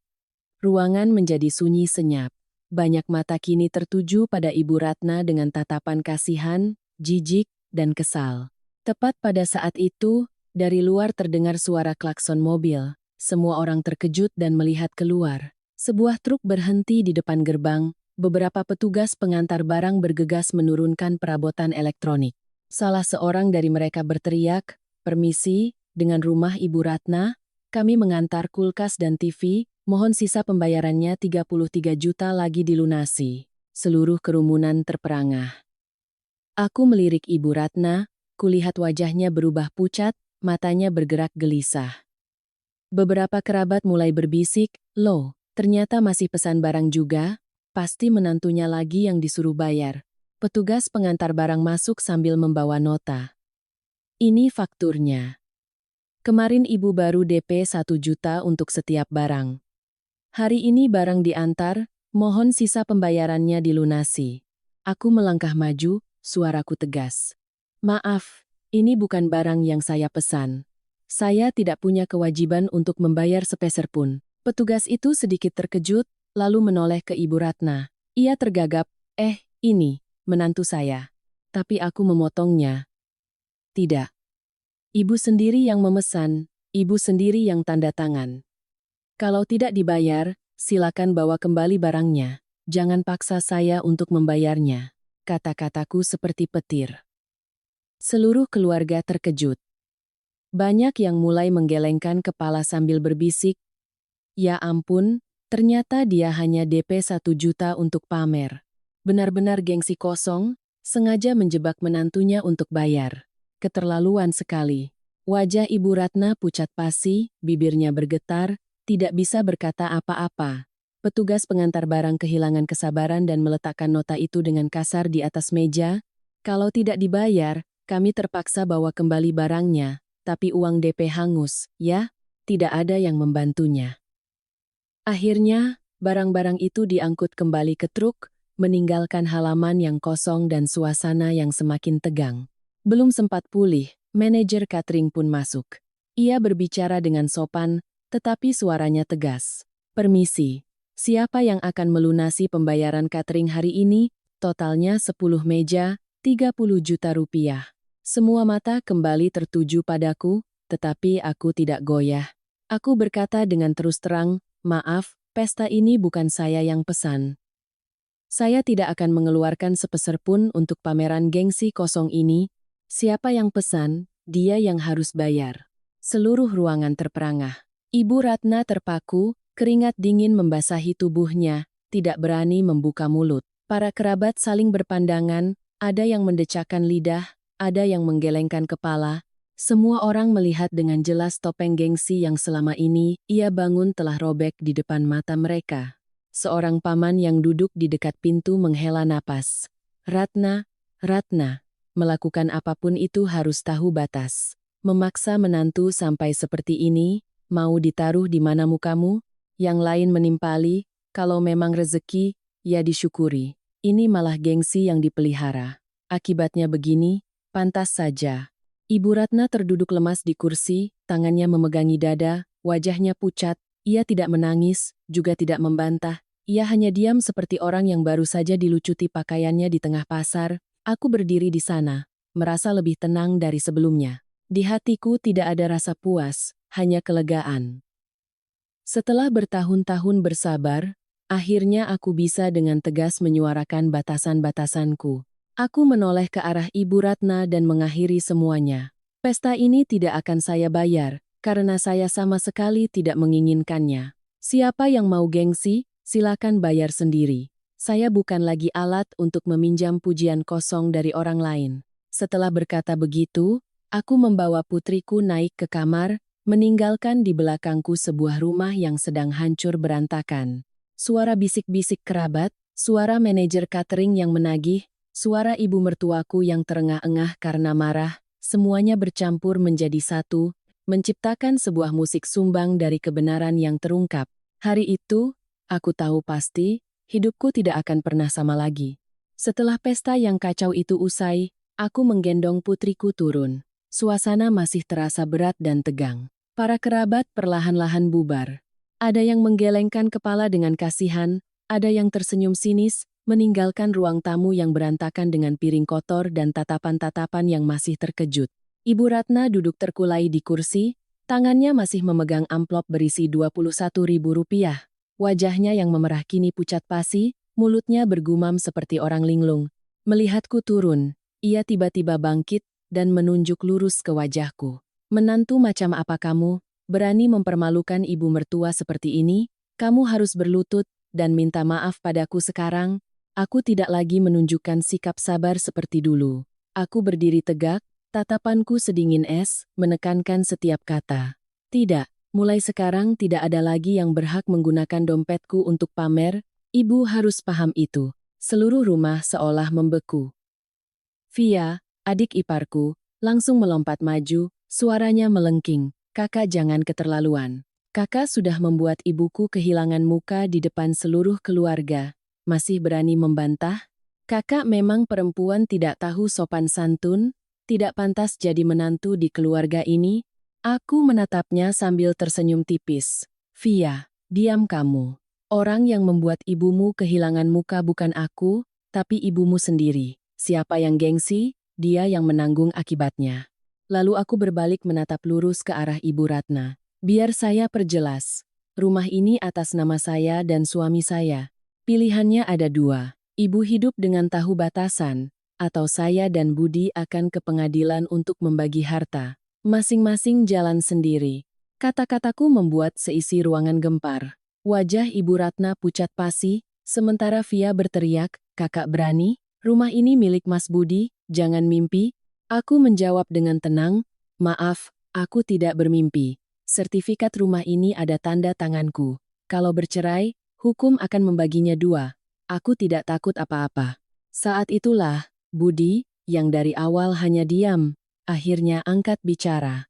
ruangan menjadi sunyi senyap. Banyak mata kini tertuju pada Ibu Ratna dengan tatapan kasihan, jijik, dan kesal. Tepat pada saat itu, dari luar terdengar suara klakson mobil. Semua orang terkejut dan melihat keluar. Sebuah truk berhenti di depan gerbang. Beberapa petugas pengantar barang bergegas menurunkan perabotan elektronik. Salah seorang dari mereka berteriak, "Permisi, dengan rumah Ibu Ratna, kami mengantar kulkas dan TV, mohon sisa pembayarannya 33 juta lagi dilunasi." Seluruh kerumunan terperangah. Aku melirik Ibu Ratna, kulihat wajahnya berubah pucat, matanya bergerak gelisah. Beberapa kerabat mulai berbisik, "Loh, ternyata masih pesan barang juga? Pasti menantunya lagi yang disuruh bayar." Petugas pengantar barang masuk sambil membawa nota. "Ini fakturnya. Kemarin ibu baru DP 1 juta untuk setiap barang. Hari ini barang diantar, mohon sisa pembayarannya dilunasi." Aku melangkah maju, suaraku tegas. "Maaf, ini bukan barang yang saya pesan. Saya tidak punya kewajiban untuk membayar sepeser pun." Petugas itu sedikit terkejut, lalu menoleh ke Ibu Ratna. Ia tergagap, ini, menantu saya." Tapi aku memotongnya. "Tidak. Ibu sendiri yang memesan, ibu sendiri yang tanda tangan. Kalau tidak dibayar, silakan bawa kembali barangnya. Jangan paksa saya untuk membayarnya." Kata-kataku seperti petir. Seluruh keluarga terkejut. Banyak yang mulai menggelengkan kepala sambil berbisik, "Ya ampun, ternyata dia hanya DP 1 juta untuk pamer. Benar-benar gengsi kosong, sengaja menjebak menantunya untuk bayar. Keterlaluan sekali." Wajah Ibu Ratna pucat pasi, bibirnya bergetar, tidak bisa berkata apa-apa. Petugas pengantar barang kehilangan kesabaran dan meletakkan nota itu dengan kasar di atas meja. "Kalau tidak dibayar, kami terpaksa bawa kembali barangnya, tapi uang DP hangus, ya?" Tidak ada yang membantunya. Akhirnya, barang-barang itu diangkut kembali ke truk, meninggalkan halaman yang kosong dan suasana yang semakin tegang. Belum sempat pulih, manajer catering pun masuk. Ia berbicara dengan sopan, tetapi suaranya tegas. "Permisi, siapa yang akan melunasi pembayaran catering hari ini? Totalnya 10 meja, 30 juta rupiah." Semua mata kembali tertuju padaku, tetapi aku tidak goyah. Aku berkata dengan terus terang, "Maaf, pesta ini bukan saya yang pesan. Saya tidak akan mengeluarkan sepeser pun untuk pameran gengsi kosong ini. Siapa yang pesan, dia yang harus bayar." Seluruh ruangan terperangah. Ibu Ratna terpaku, keringat dingin membasahi tubuhnya, tidak berani membuka mulut. Para kerabat saling berpandangan, ada yang mendecakkan lidah, ada yang menggelengkan kepala. Semua orang melihat dengan jelas topeng gengsi yang selama ini ia bangun telah robek di depan mata mereka. Seorang paman yang duduk di dekat pintu menghela napas. "Ratna, Ratna, melakukan apapun itu harus tahu batas. Memaksa menantu sampai seperti ini, mau ditaruh di mana mukamu? Yang lain menimpali, kalau memang rezeki, ya disyukuri. Ini malah gengsi yang dipelihara. Akibatnya begini, pantas saja." Ibu Ratna terduduk lemas di kursi, tangannya memegangi dada, wajahnya pucat. Ia tidak menangis, juga tidak membantah. Ia hanya diam seperti orang yang baru saja dilucuti pakaiannya di tengah pasar. Aku berdiri di sana, merasa lebih tenang dari sebelumnya. Di hatiku tidak ada rasa puas, hanya kelegaan. Setelah bertahun-tahun bersabar, akhirnya aku bisa dengan tegas menyuarakan batasan-batasanku. Aku menoleh ke arah Ibu Ratna dan mengakhiri semuanya. "Pesta ini tidak akan saya bayar, karena saya sama sekali tidak menginginkannya. Siapa yang mau gengsi, silakan bayar sendiri. Saya bukan lagi alat untuk meminjam pujian kosong dari orang lain." Setelah berkata begitu, aku membawa putriku naik ke kamar, meninggalkan di belakangku sebuah rumah yang sedang hancur berantakan. Suara bisik-bisik kerabat, suara manajer catering yang menagih, suara ibu mertuaku yang terengah-engah karena marah, semuanya bercampur menjadi satu, menciptakan sebuah musik sumbang dari kebenaran yang terungkap. Hari itu, aku tahu pasti, hidupku tidak akan pernah sama lagi. Setelah pesta yang kacau itu usai, aku menggendong putriku turun. Suasana masih terasa berat dan tegang. Para kerabat perlahan-lahan bubar. Ada yang menggelengkan kepala dengan kasihan, ada yang tersenyum sinis, meninggalkan ruang tamu yang berantakan dengan piring kotor dan tatapan-tatapan yang masih terkejut. Ibu Ratna duduk terkulai di kursi, tangannya masih memegang amplop berisi Rp21.000. Wajahnya yang memerah kini pucat pasi, mulutnya bergumam seperti orang linglung. Melihatku turun, ia tiba-tiba bangkit dan menunjuk lurus ke wajahku. "Menantu macam apa kamu? Berani mempermalukan ibu mertua seperti ini? Kamu harus berlutut dan minta maaf padaku sekarang." Aku tidak lagi menunjukkan sikap sabar seperti dulu. Aku berdiri tegak, tatapanku sedingin es, menekankan setiap kata. "Tidak, mulai sekarang tidak ada lagi yang berhak menggunakan dompetku untuk pamer. Ibu harus paham itu." Seluruh rumah seolah membeku. Via, adik iparku, langsung melompat maju, suaranya melengking. "Kakak jangan keterlaluan. Kakak sudah membuat ibuku kehilangan muka di depan seluruh keluarga. Masih berani membantah? Kakak memang perempuan tidak tahu sopan santun, tidak pantas jadi menantu di keluarga ini." Aku menatapnya sambil tersenyum tipis. "Via, diam kamu. Orang yang membuat ibumu kehilangan muka bukan aku, tapi ibumu sendiri. Siapa yang gengsi, dia yang menanggung akibatnya." Lalu aku berbalik menatap lurus ke arah Ibu Ratna. "Biar saya perjelas. Rumah ini atas nama saya dan suami saya. Pilihannya ada dua. Ibu hidup dengan tahu batasan, atau saya dan Budi akan ke pengadilan untuk membagi harta. Masing-masing jalan sendiri." Kata-kataku membuat seisi ruangan gempar. Wajah Ibu Ratna pucat pasi, sementara Via berteriak, "Kakak berani? Rumah ini milik Mas Budi, jangan mimpi." Aku menjawab dengan tenang, "Maaf, aku tidak bermimpi. Sertifikat rumah ini ada tanda tanganku. Kalau bercerai, hukum akan membaginya dua. Aku tidak takut apa-apa." Saat itulah, Budi, yang dari awal hanya diam, akhirnya angkat bicara.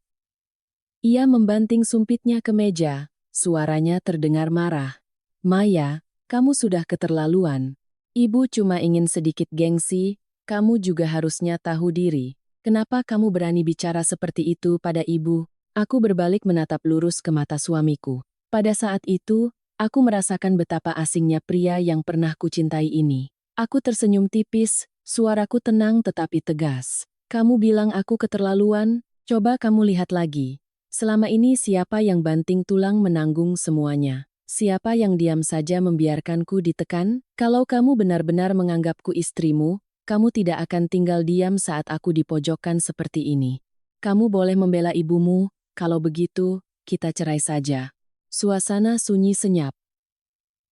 Ia membanting sumpitnya ke meja, suaranya terdengar marah. "Maya, kamu sudah keterlaluan. Ibu cuma ingin sedikit gengsi, kamu juga harusnya tahu diri. Kenapa kamu berani bicara seperti itu pada ibu?" Aku berbalik menatap lurus ke mata suamiku. Pada saat itu, aku merasakan betapa asingnya pria yang pernah kucintai ini. Aku tersenyum tipis, suaraku tenang tetapi tegas. "Kamu bilang aku keterlaluan? Coba kamu lihat lagi. Selama ini siapa yang banting tulang menanggung semuanya? Siapa yang diam saja membiarkanku ditekan? Kalau kamu benar-benar menganggapku istrimu, kamu tidak akan tinggal diam saat aku dipojokkan seperti ini. Kamu boleh membela ibumu, kalau begitu, kita cerai saja." Suasana sunyi senyap.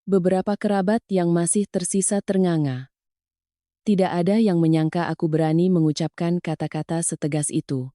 Beberapa kerabat yang masih tersisa ternganga. Tidak ada yang menyangka aku berani mengucapkan kata-kata setegas itu.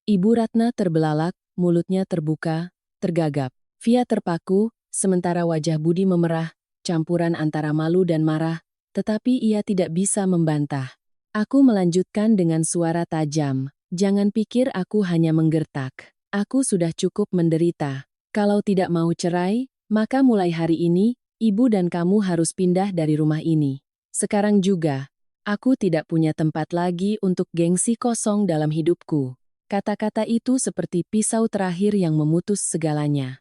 Ibu Ratna terbelalak, mulutnya terbuka, tergagap. Via terpaku, sementara wajah Budi memerah, campuran antara malu dan marah, tetapi ia tidak bisa membantah. Aku melanjutkan dengan suara tajam, "Jangan pikir aku hanya menggertak. Aku sudah cukup menderita. Kalau tidak mau cerai, maka mulai hari ini, ibu dan kamu harus pindah dari rumah ini. Sekarang juga, aku tidak punya tempat lagi untuk gengsi kosong dalam hidupku." Kata-kata itu seperti pisau terakhir yang memutus segalanya.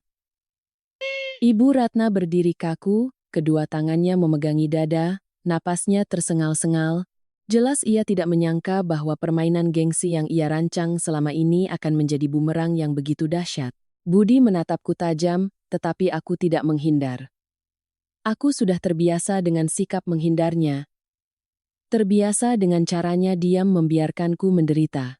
Ibu Ratna berdiri kaku, kedua tangannya memegangi dada, napasnya tersengal-sengal. Jelas ia tidak menyangka bahwa permainan gengsi yang ia rancang selama ini akan menjadi bumerang yang begitu dahsyat. Budi menatapku tajam, tetapi aku tidak menghindar. Aku sudah terbiasa dengan sikap menghindarnya. Terbiasa dengan caranya diam membiarkanku menderita.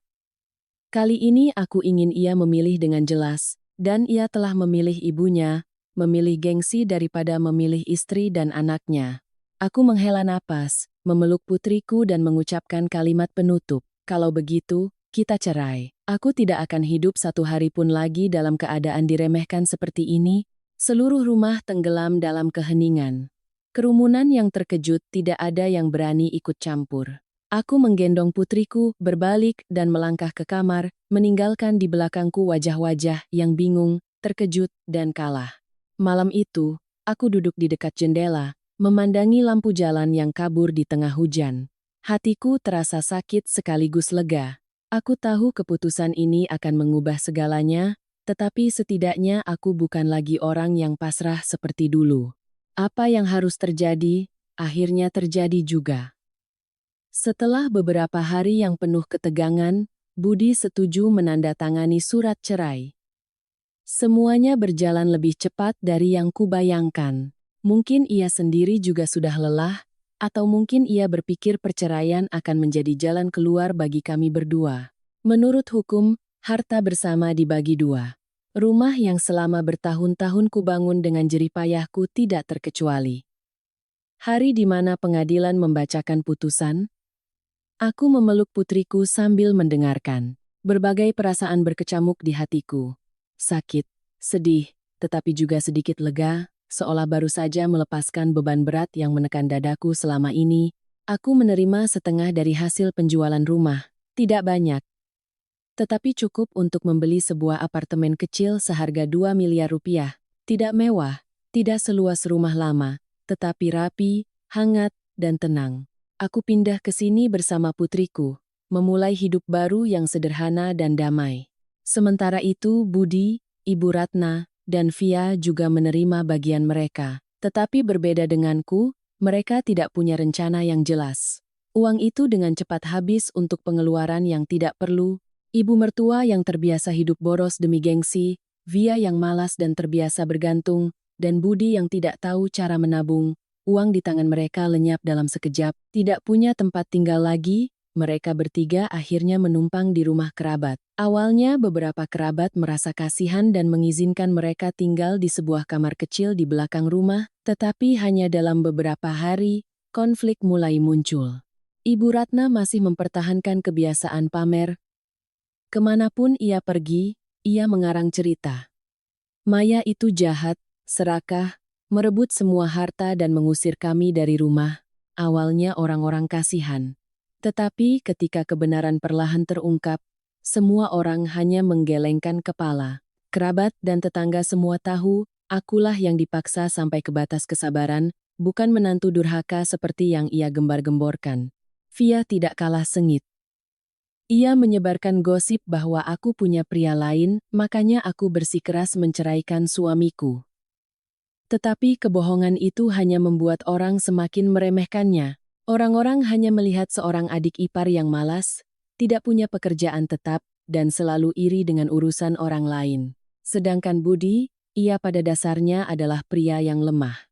Kali ini aku ingin ia memilih dengan jelas, dan ia telah memilih ibunya, memilih gengsi daripada memilih istri dan anaknya. Aku menghela napas, memeluk putriku dan mengucapkan kalimat penutup. "Kalau begitu, kita cerai. Aku tidak akan hidup satu hari pun lagi dalam keadaan diremehkan seperti ini." Seluruh rumah tenggelam dalam keheningan. Kerumunan yang terkejut tidak ada yang berani ikut campur. Aku menggendong putriku, berbalik dan melangkah ke kamar, meninggalkan di belakangku wajah-wajah yang bingung, terkejut, dan kalah. Malam itu, aku duduk di dekat jendela, memandangi lampu jalan yang kabur di tengah hujan. Hatiku terasa sakit sekaligus lega. Aku tahu keputusan ini akan mengubah segalanya, tetapi setidaknya aku bukan lagi orang yang pasrah seperti dulu. Apa yang harus terjadi, akhirnya terjadi juga. Setelah beberapa hari yang penuh ketegangan, Budi setuju menandatangani surat cerai. Semuanya berjalan lebih cepat dari yang kubayangkan. Mungkin ia sendiri juga sudah lelah, atau mungkin ia berpikir perceraian akan menjadi jalan keluar bagi kami berdua. Menurut hukum, harta bersama dibagi dua. Rumah yang selama bertahun-tahun kubangun dengan jerih payahku tidak terkecuali. Hari di mana pengadilan membacakan putusan, aku memeluk putriku sambil mendengarkan. Berbagai perasaan berkecamuk di hatiku. Sakit, sedih, tetapi juga sedikit lega, seolah baru saja melepaskan beban berat yang menekan dadaku selama ini. Aku menerima setengah dari hasil penjualan rumah. Tidak banyak, tetapi cukup untuk membeli sebuah apartemen kecil seharga 2 miliar rupiah. Tidak mewah, tidak seluas rumah lama, tetapi rapi, hangat, dan tenang. Aku pindah ke sini bersama putriku, memulai hidup baru yang sederhana dan damai. Sementara itu, Budi, Ibu Ratna, dan Via juga menerima bagian mereka. Tetapi berbeda denganku, mereka tidak punya rencana yang jelas. Uang itu dengan cepat habis untuk pengeluaran yang tidak perlu. Ibu mertua yang terbiasa hidup boros demi gengsi, Via yang malas dan terbiasa bergantung, dan Budi yang tidak tahu cara menabung. Uang di tangan mereka lenyap dalam sekejap, tidak punya tempat tinggal lagi. Mereka bertiga akhirnya menumpang di rumah kerabat. Awalnya beberapa kerabat merasa kasihan dan mengizinkan mereka tinggal di sebuah kamar kecil di belakang rumah, tetapi hanya dalam beberapa hari, konflik mulai muncul. Ibu Ratna masih mempertahankan kebiasaan pamer. Kemanapun ia pergi, ia mengarang cerita. Maya itu jahat, serakah, merebut semua harta dan mengusir kami dari rumah. Awalnya orang-orang kasihan. Tetapi ketika kebenaran perlahan terungkap, semua orang hanya menggelengkan kepala. Kerabat dan tetangga semua tahu, akulah yang dipaksa sampai ke batas kesabaran, bukan menantu durhaka seperti yang ia gembar-gemborkan. Via tidak kalah sengit. Ia menyebarkan gosip bahwa aku punya pria lain, makanya aku bersikeras menceraikan suamiku. Tetapi kebohongan itu hanya membuat orang semakin meremehkannya. Orang-orang hanya melihat seorang adik ipar yang malas, tidak punya pekerjaan tetap, dan selalu iri dengan urusan orang lain. Sedangkan Budi, ia pada dasarnya adalah pria yang lemah.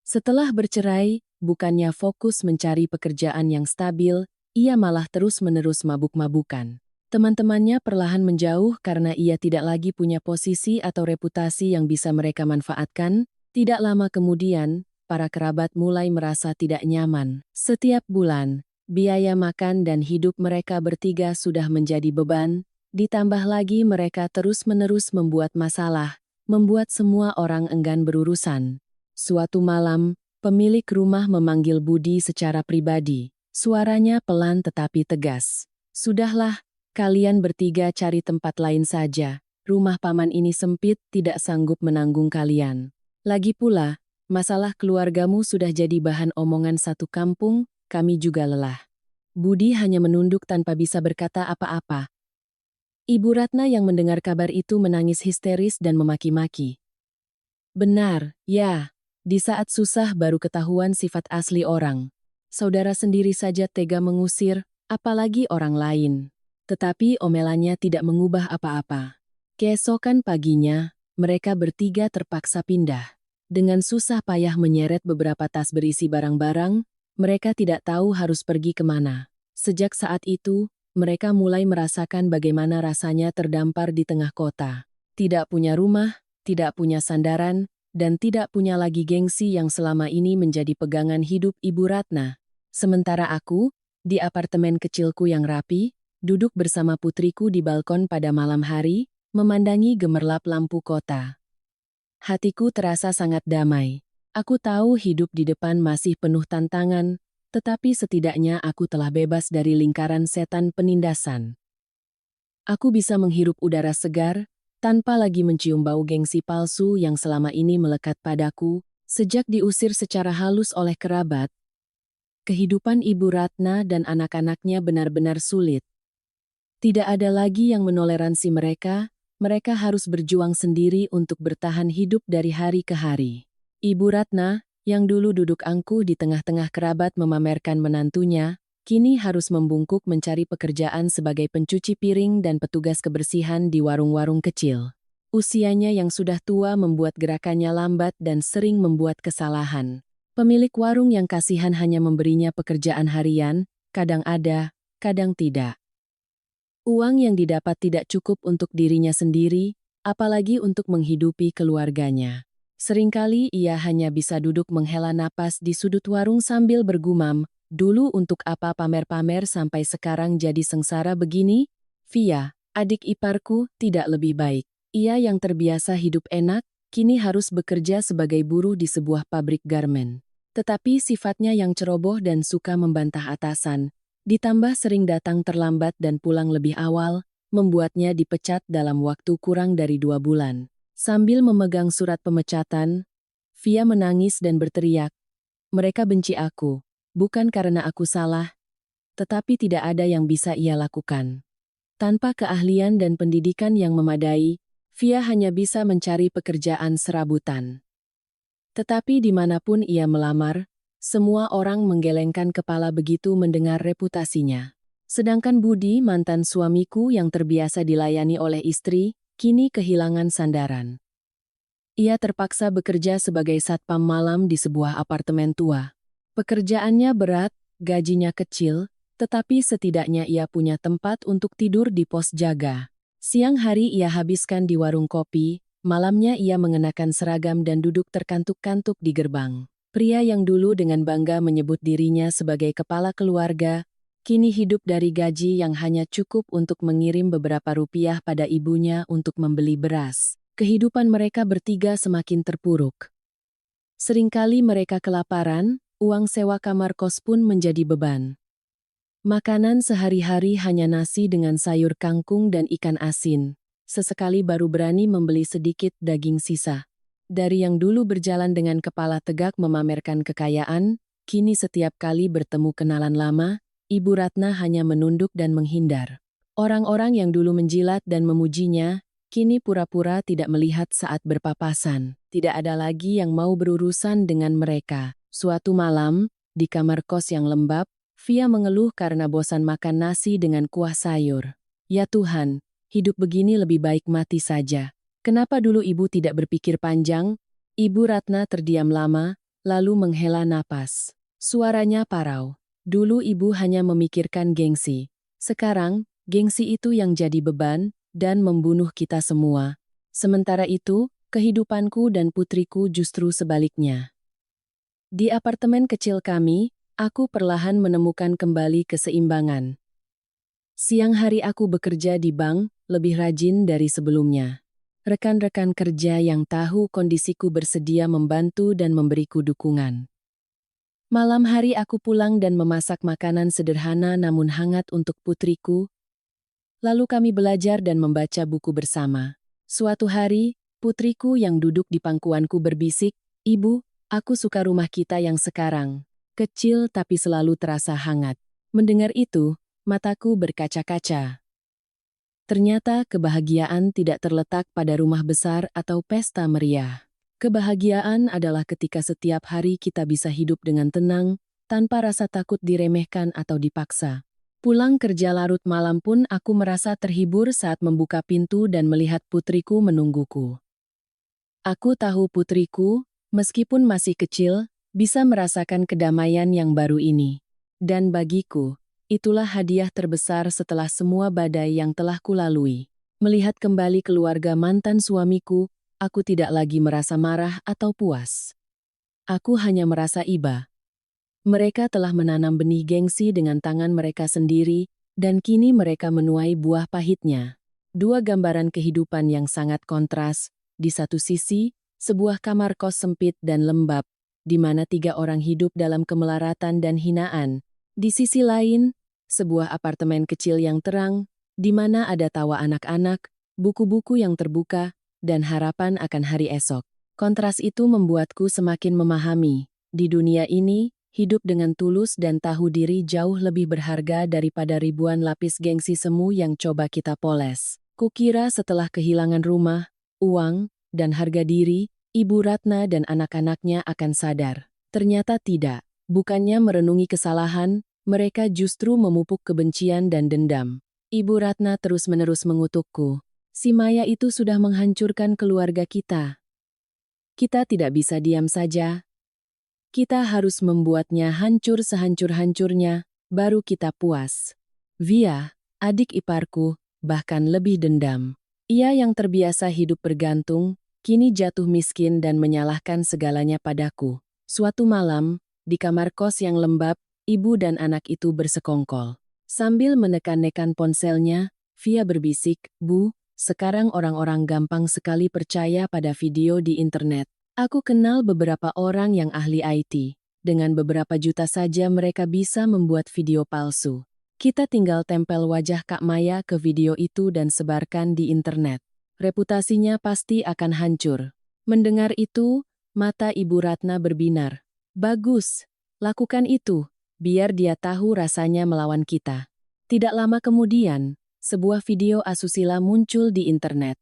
Setelah bercerai, bukannya fokus mencari pekerjaan yang stabil, ia malah terus-menerus mabuk-mabukan. Teman-temannya perlahan menjauh karena ia tidak lagi punya posisi atau reputasi yang bisa mereka manfaatkan. Tidak lama kemudian, para kerabat mulai merasa tidak nyaman. Setiap bulan, biaya makan dan hidup mereka bertiga sudah menjadi beban, ditambah lagi mereka terus-menerus membuat masalah, membuat semua orang enggan berurusan. Suatu malam, pemilik rumah memanggil Budi secara pribadi. Suaranya pelan tetapi tegas. "Sudahlah, kalian bertiga cari tempat lain saja. Rumah paman ini sempit, tidak sanggup menanggung kalian. Lagi pula, masalah keluargamu sudah jadi bahan omongan satu kampung, kami juga lelah." Budi hanya menunduk tanpa bisa berkata apa-apa. Ibu Ratna yang mendengar kabar itu menangis histeris dan memaki-maki. "Benar, ya. Di saat susah baru ketahuan sifat asli orang. Saudara sendiri saja tega mengusir, apalagi orang lain." Tetapi omelannya tidak mengubah apa-apa. Keesokan paginya, mereka bertiga terpaksa pindah. Dengan susah payah menyeret beberapa tas berisi barang-barang, mereka tidak tahu harus pergi kemana. Sejak saat itu, mereka mulai merasakan bagaimana rasanya terdampar di tengah kota. Tidak punya rumah, tidak punya sandaran, dan tidak punya lagi gengsi yang selama ini menjadi pegangan hidup Ibu Ratna. Sementara aku, di apartemen kecilku yang rapi, duduk bersama putriku di balkon pada malam hari, memandangi gemerlap lampu kota. Hatiku terasa sangat damai. Aku tahu hidup di depan masih penuh tantangan, tetapi setidaknya aku telah bebas dari lingkaran setan penindasan. Aku bisa menghirup udara segar, tanpa lagi mencium bau gengsi palsu yang selama ini melekat padaku, sejak diusir secara halus oleh kerabat. Kehidupan Ibu Ratna dan anak-anaknya benar-benar sulit. Tidak ada lagi yang menoleransi mereka harus berjuang sendiri untuk bertahan hidup dari hari ke hari. Ibu Ratna, Yang dulu duduk angkuh di tengah-tengah kerabat memamerkan menantunya, kini harus membungkuk mencari pekerjaan sebagai pencuci piring dan petugas kebersihan di warung-warung kecil. Usianya yang sudah tua membuat gerakannya lambat dan sering membuat kesalahan. Pemilik warung yang kasihan hanya memberinya pekerjaan harian, kadang ada, kadang tidak. Uang yang didapat tidak cukup untuk dirinya sendiri, apalagi untuk menghidupi keluarganya. Seringkali ia hanya bisa duduk menghela napas di sudut warung sambil bergumam, "Dulu untuk apa pamer-pamer sampai sekarang jadi sengsara begini?" Via, adik iparku, tidak lebih baik. Ia yang terbiasa hidup enak, kini harus bekerja sebagai buruh di sebuah pabrik garmen. Tetapi sifatnya yang ceroboh dan suka membantah atasan, ditambah sering datang terlambat dan pulang lebih awal, membuatnya dipecat dalam waktu kurang dari 2 bulan. Sambil memegang surat pemecatan, Via menangis dan berteriak, "Mereka benci aku, bukan karena aku salah, tetapi tidak ada yang bisa ia lakukan." Tanpa keahlian dan pendidikan yang memadai, Via hanya bisa mencari pekerjaan serabutan. Tetapi dimanapun ia melamar, semua orang menggelengkan kepala begitu mendengar reputasinya. Sedangkan Budi, mantan suamiku yang terbiasa dilayani oleh istri, kini kehilangan sandaran. Ia terpaksa bekerja sebagai satpam malam di sebuah apartemen tua. Pekerjaannya berat, gajinya kecil, tetapi setidaknya ia punya tempat untuk tidur di pos jaga. Siang hari ia habiskan di warung kopi, malamnya ia mengenakan seragam dan duduk terkantuk-kantuk di gerbang. Pria yang dulu dengan bangga menyebut dirinya sebagai kepala keluarga, kini hidup dari gaji yang hanya cukup untuk mengirim beberapa rupiah pada ibunya untuk membeli beras. Kehidupan mereka bertiga semakin terpuruk. Seringkali mereka kelaparan, uang sewa kamar kos pun menjadi beban. Makanan sehari-hari hanya nasi dengan sayur kangkung dan ikan asin. Sesekali baru berani membeli sedikit daging sisa. Dari yang dulu berjalan dengan kepala tegak memamerkan kekayaan, kini setiap kali bertemu kenalan lama, Ibu Ratna hanya menunduk dan menghindar. Orang-orang yang dulu menjilat dan memujinya, kini pura-pura tidak melihat saat berpapasan. Tidak ada lagi yang mau berurusan dengan mereka. Suatu malam, di kamar kos yang lembab, Via mengeluh karena bosan makan nasi dengan kuah sayur. "Ya Tuhan, hidup begini lebih baik mati saja. Kenapa dulu ibu tidak berpikir panjang?" Ibu Ratna terdiam lama, lalu menghela napas. Suaranya parau. "Dulu ibu hanya memikirkan gengsi. Sekarang, gengsi itu yang jadi beban dan membunuh kita semua. Sementara itu, kehidupanku dan putriku justru sebaliknya." Di apartemen kecil kami, aku perlahan menemukan kembali keseimbangan. Siang hari aku bekerja di bank, lebih rajin dari sebelumnya. Rekan-rekan kerja yang tahu kondisiku bersedia membantu dan memberiku dukungan. Malam hari aku pulang dan memasak makanan sederhana namun hangat untuk putriku. Lalu kami belajar dan membaca buku bersama. Suatu hari, putriku yang duduk di pangkuanku berbisik, "Ibu, aku suka rumah kita yang sekarang. Kecil tapi selalu terasa hangat." Mendengar itu, mataku berkaca-kaca. Ternyata kebahagiaan tidak terletak pada rumah besar atau pesta meriah. Kebahagiaan adalah ketika setiap hari kita bisa hidup dengan tenang, tanpa rasa takut diremehkan atau dipaksa. Pulang kerja larut malam pun aku merasa terhibur saat membuka pintu dan melihat putriku menungguku. Aku tahu putriku, meskipun masih kecil, bisa merasakan kedamaian yang baru ini. Dan bagiku, itulah hadiah terbesar setelah semua badai yang telah kulalui. Melihat kembali keluarga mantan suamiku, aku tidak lagi merasa marah atau puas. Aku hanya merasa iba. Mereka telah menanam benih gengsi dengan tangan mereka sendiri, dan kini mereka menuai buah pahitnya. Dua gambaran kehidupan yang sangat kontras. Di satu sisi, sebuah kamar kos sempit dan lembab, di mana 3 orang hidup dalam kemelaratan dan hinaan. Di sisi lain, sebuah apartemen kecil yang terang, di mana ada tawa anak-anak, buku-buku yang terbuka, dan harapan akan hari esok. Kontras itu membuatku semakin memahami, di dunia ini, hidup dengan tulus dan tahu diri jauh lebih berharga daripada ribuan lapis gengsi semu yang coba kita poles. Kukira setelah kehilangan rumah, uang, dan harga diri, Ibu Ratna dan anak-anaknya akan sadar. Ternyata tidak. Bukannya merenungi kesalahan, mereka justru memupuk kebencian dan dendam. Ibu Ratna terus-menerus mengutukku. Si Maya itu sudah menghancurkan keluarga kita. Kita tidak bisa diam saja. Kita harus membuatnya hancur sehancur-hancurnya, baru kita puas. Via, adik iparku, bahkan lebih dendam. Ia yang terbiasa hidup bergantung, kini jatuh miskin dan menyalahkan segalanya padaku. Suatu malam, di kamar kos yang lembab, ibu dan anak itu bersekongkol. Sambil menekan-nekan ponselnya, Via berbisik, "Bu, sekarang orang-orang gampang sekali percaya pada video di internet. Aku kenal beberapa orang yang ahli IT. Dengan beberapa juta saja mereka bisa membuat video palsu. Kita tinggal tempel wajah Kak Maya ke video itu dan sebarkan di internet. Reputasinya pasti akan hancur." Mendengar itu, mata Ibu Ratna berbinar. "Bagus, lakukan itu, biar dia tahu rasanya melawan kita." Tidak lama kemudian, sebuah video asusila muncul di internet.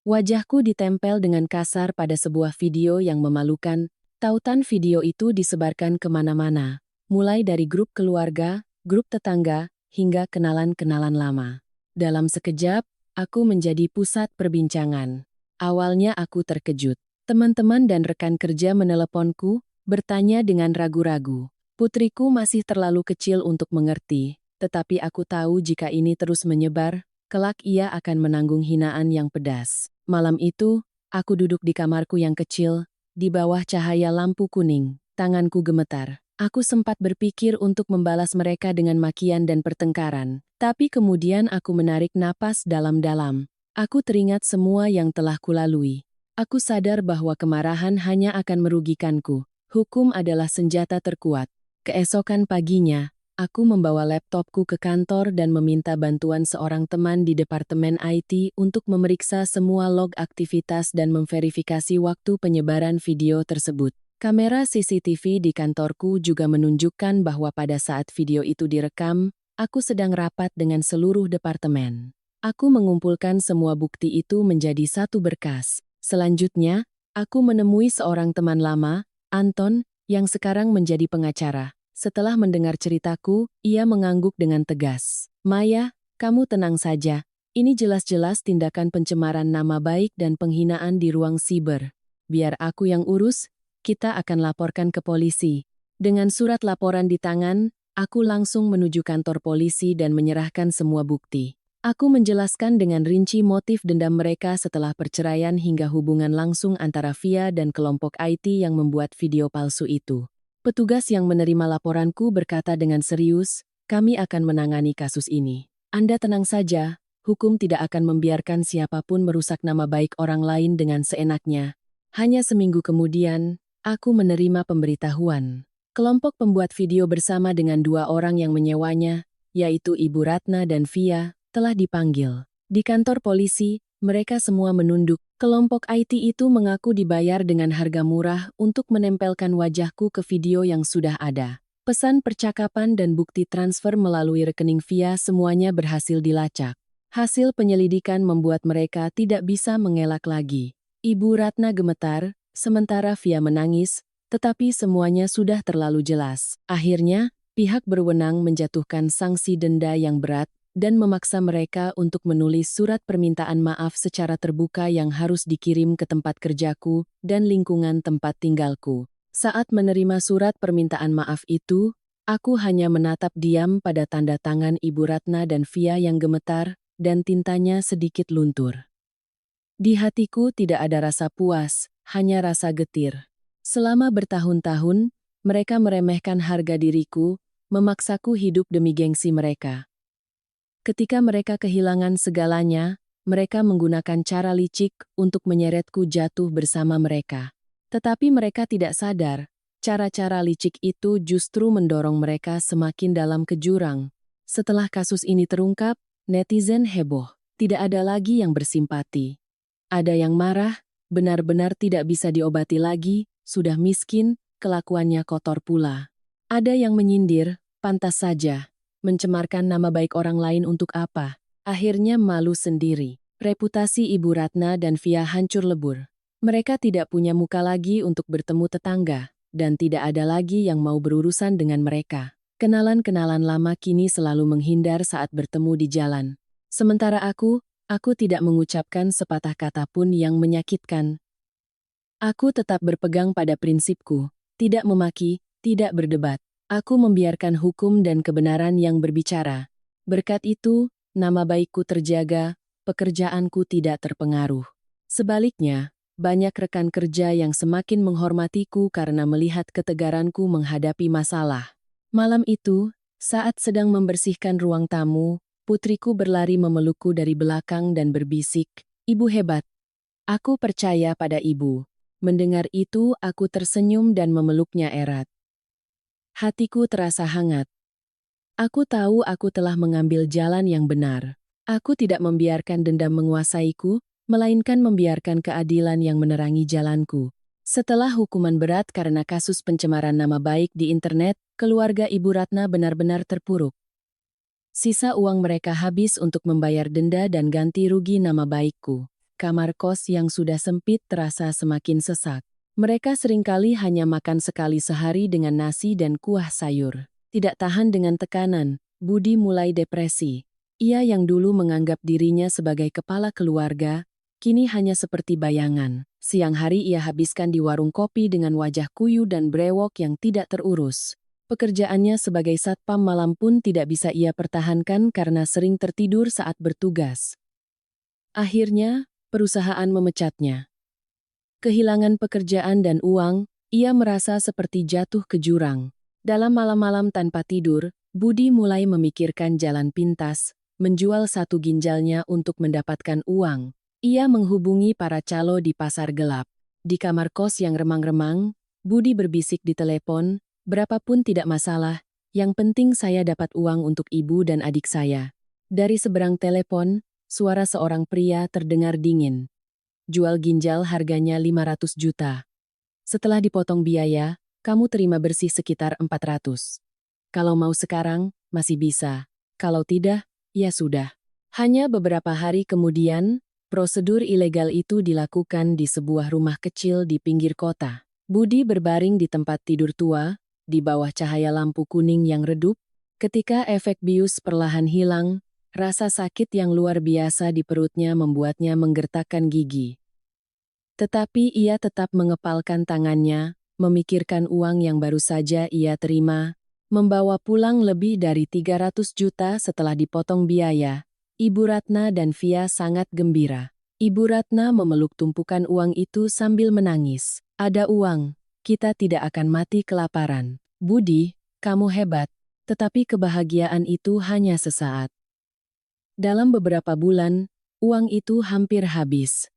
Wajahku ditempel dengan kasar pada sebuah video yang memalukan. Tautan video itu disebarkan kemana-mana, mulai dari grup keluarga, grup tetangga, hingga kenalan-kenalan lama. Dalam sekejap, aku menjadi pusat perbincangan. Awalnya aku terkejut. Teman-teman dan rekan kerja meneleponku, bertanya dengan ragu-ragu. Putriku masih terlalu kecil untuk mengerti, tetapi aku tahu jika ini terus menyebar, kelak ia akan menanggung hinaan yang pedas. Malam itu, aku duduk di kamarku yang kecil, di bawah cahaya lampu kuning. Tanganku gemetar. Aku sempat berpikir untuk membalas mereka dengan makian dan pertengkaran, tapi kemudian aku menarik napas dalam-dalam. Aku teringat semua yang telah kulalui. Aku sadar bahwa kemarahan hanya akan merugikanku. Hukum adalah senjata terkuat. Keesokan paginya, aku membawa laptopku ke kantor dan meminta bantuan seorang teman di Departemen IT untuk memeriksa semua log aktivitas dan memverifikasi waktu penyebaran video tersebut. Kamera CCTV di kantorku juga menunjukkan bahwa pada saat video itu direkam, aku sedang rapat dengan seluruh departemen. Aku mengumpulkan semua bukti itu menjadi satu berkas. Selanjutnya, aku menemui seorang teman lama, Anton, yang sekarang menjadi pengacara. Setelah mendengar ceritaku, ia mengangguk dengan tegas. "Maya, kamu tenang saja. Ini jelas-jelas tindakan pencemaran nama baik dan penghinaan di ruang siber. Biar aku yang urus, kita akan laporkan ke polisi." Dengan surat laporan di tangan, aku langsung menuju kantor polisi dan menyerahkan semua bukti. Aku menjelaskan dengan rinci motif dendam mereka setelah perceraian hingga hubungan langsung antara Via dan kelompok IT yang membuat video palsu itu. Petugas yang menerima laporanku berkata dengan serius, "Kami akan menangani kasus ini. Anda tenang saja, hukum tidak akan membiarkan siapapun merusak nama baik orang lain dengan seenaknya." Hanya seminggu kemudian, aku menerima pemberitahuan. Kelompok pembuat video bersama dengan 2 orang yang menyewanya, yaitu Ibu Ratna dan Via, telah dipanggil. Di kantor polisi, mereka semua menunduk. Kelompok IT itu mengaku dibayar dengan harga murah untuk menempelkan wajahku ke video yang sudah ada. Pesan percakapan dan bukti transfer melalui rekening Via semuanya berhasil dilacak. Hasil penyelidikan membuat mereka tidak bisa mengelak lagi. Ibu Ratna gemetar, sementara Via menangis, tetapi semuanya sudah terlalu jelas. Akhirnya, pihak berwenang menjatuhkan sanksi denda yang berat, dan memaksa mereka untuk menulis surat permintaan maaf secara terbuka yang harus dikirim ke tempat kerjaku dan lingkungan tempat tinggalku. Saat menerima surat permintaan maaf itu, aku hanya menatap diam pada tanda tangan Ibu Ratna dan Via yang gemetar, dan tintanya sedikit luntur. Di hatiku tidak ada rasa puas, hanya rasa getir. Selama bertahun-tahun, mereka meremehkan harga diriku, memaksaku hidup demi gengsi mereka. Ketika mereka kehilangan segalanya, mereka menggunakan cara licik untuk menyeretku jatuh bersama mereka. Tetapi mereka tidak sadar, cara-cara licik itu justru mendorong mereka semakin dalam ke jurang. Setelah kasus ini terungkap, netizen heboh. Tidak ada lagi yang bersimpati. Ada yang marah, benar-benar tidak bisa diobati lagi, sudah miskin, kelakuannya kotor pula. Ada yang menyindir, pantas saja. Mencemarkan nama baik orang lain untuk apa? Akhirnya malu sendiri. Reputasi Ibu Ratna dan Via hancur lebur. Mereka tidak punya muka lagi untuk bertemu tetangga. dan tidak ada lagi yang mau berurusan dengan mereka. Kenalan-kenalan lama kini selalu menghindar saat bertemu di jalan. Sementara aku tidak mengucapkan sepatah kata pun yang menyakitkan. Aku tetap berpegang pada prinsipku, tidak memaki, tidak berdebat. Aku membiarkan hukum dan kebenaran yang berbicara. Berkat itu, nama baikku terjaga, pekerjaanku tidak terpengaruh. Sebaliknya, banyak rekan kerja yang semakin menghormatiku karena melihat ketegaranku menghadapi masalah. Malam itu, saat sedang membersihkan ruang tamu, putriku berlari memelukku dari belakang dan berbisik, "Ibu hebat. Aku percaya pada ibu." Mendengar itu, aku tersenyum dan memeluknya erat. Hatiku terasa hangat. Aku tahu aku telah mengambil jalan yang benar. Aku tidak membiarkan dendam menguasaiku, melainkan membiarkan keadilan yang menerangi jalanku. Setelah hukuman berat karena kasus pencemaran nama baik di internet, keluarga Ibu Ratna benar-benar terpuruk. Sisa uang mereka habis untuk membayar denda dan ganti rugi nama baikku. Kamar kos yang sudah sempit terasa semakin sesak. Mereka seringkali hanya makan sekali sehari dengan nasi dan kuah sayur. Tidak tahan dengan tekanan, Budi mulai depresi. Ia yang dulu menganggap dirinya sebagai kepala keluarga, kini hanya seperti bayangan. Siang hari ia habiskan di warung kopi dengan wajah kuyu dan brewok yang tidak terurus. Pekerjaannya sebagai satpam malam pun tidak bisa ia pertahankan karena sering tertidur saat bertugas. Akhirnya, perusahaan memecatnya. Kehilangan pekerjaan dan uang, ia merasa seperti jatuh ke jurang. Dalam malam-malam tanpa tidur, Budi mulai memikirkan jalan pintas, menjual satu ginjalnya untuk mendapatkan uang. Ia menghubungi para calo di pasar gelap. Di kamar kos yang remang-remang, Budi berbisik di telepon, "Berapapun tidak masalah, yang penting saya dapat uang untuk ibu dan adik saya." Dari seberang telepon, suara seorang pria terdengar dingin. "Jual ginjal harganya 500 juta. Setelah dipotong biaya, kamu terima bersih sekitar 400. Kalau mau sekarang, masih bisa. Kalau tidak, ya sudah." Hanya beberapa hari kemudian, prosedur ilegal itu dilakukan di sebuah rumah kecil di pinggir kota. Budi berbaring di tempat tidur tua, di bawah cahaya lampu kuning yang redup. Ketika efek bius perlahan hilang, rasa sakit yang luar biasa di perutnya membuatnya menggertakkan gigi. Tetapi ia tetap mengepalkan tangannya, memikirkan uang yang baru saja ia terima, membawa pulang lebih dari 300 juta setelah dipotong biaya. Ibu Ratna dan Via sangat gembira. Ibu Ratna memeluk tumpukan uang itu sambil menangis. "Ada uang, kita tidak akan mati kelaparan. Budi, kamu hebat, tetapi kebahagiaan itu hanya sesaat." Dalam beberapa bulan, uang itu hampir habis.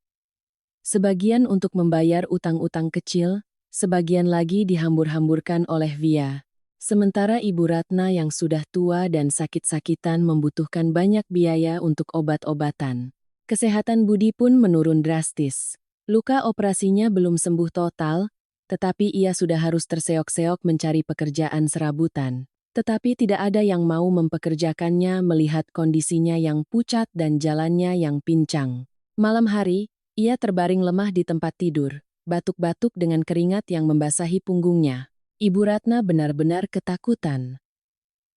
Sebagian untuk membayar utang-utang kecil, sebagian lagi dihambur-hamburkan oleh Via. Sementara Ibu Ratna yang sudah tua dan sakit-sakitan membutuhkan banyak biaya untuk obat-obatan. Kesehatan Budi pun menurun drastis. Luka operasinya belum sembuh total, tetapi ia sudah harus terseok-seok mencari pekerjaan serabutan. Tetapi tidak ada yang mau mempekerjakannya melihat kondisinya yang pucat dan jalannya yang pincang. Malam hari, ia terbaring lemah di tempat tidur, batuk-batuk dengan keringat yang membasahi punggungnya. Ibu Ratna benar-benar ketakutan.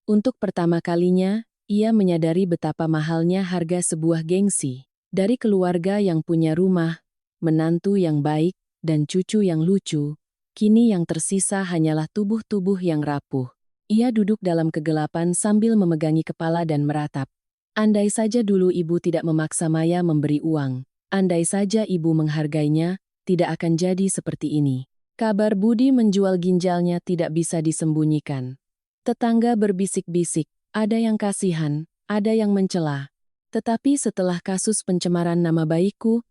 Untuk pertama kalinya, ia menyadari betapa mahalnya harga sebuah gengsi. Dari keluarga yang punya rumah, menantu yang baik, dan cucu yang lucu, kini yang tersisa hanyalah tubuh-tubuh yang rapuh. Ia duduk dalam kegelapan sambil memegangi kepala dan meratap. Andai saja dulu ibu tidak memaksa Maya memberi uang. Andai saja ibu menghargainya, tidak akan jadi seperti ini. Kabar Budi menjual ginjalnya tidak bisa disembunyikan. Tetangga berbisik-bisik, ada yang kasihan, ada yang mencela. Tetapi setelah kasus pencemaran nama baikku,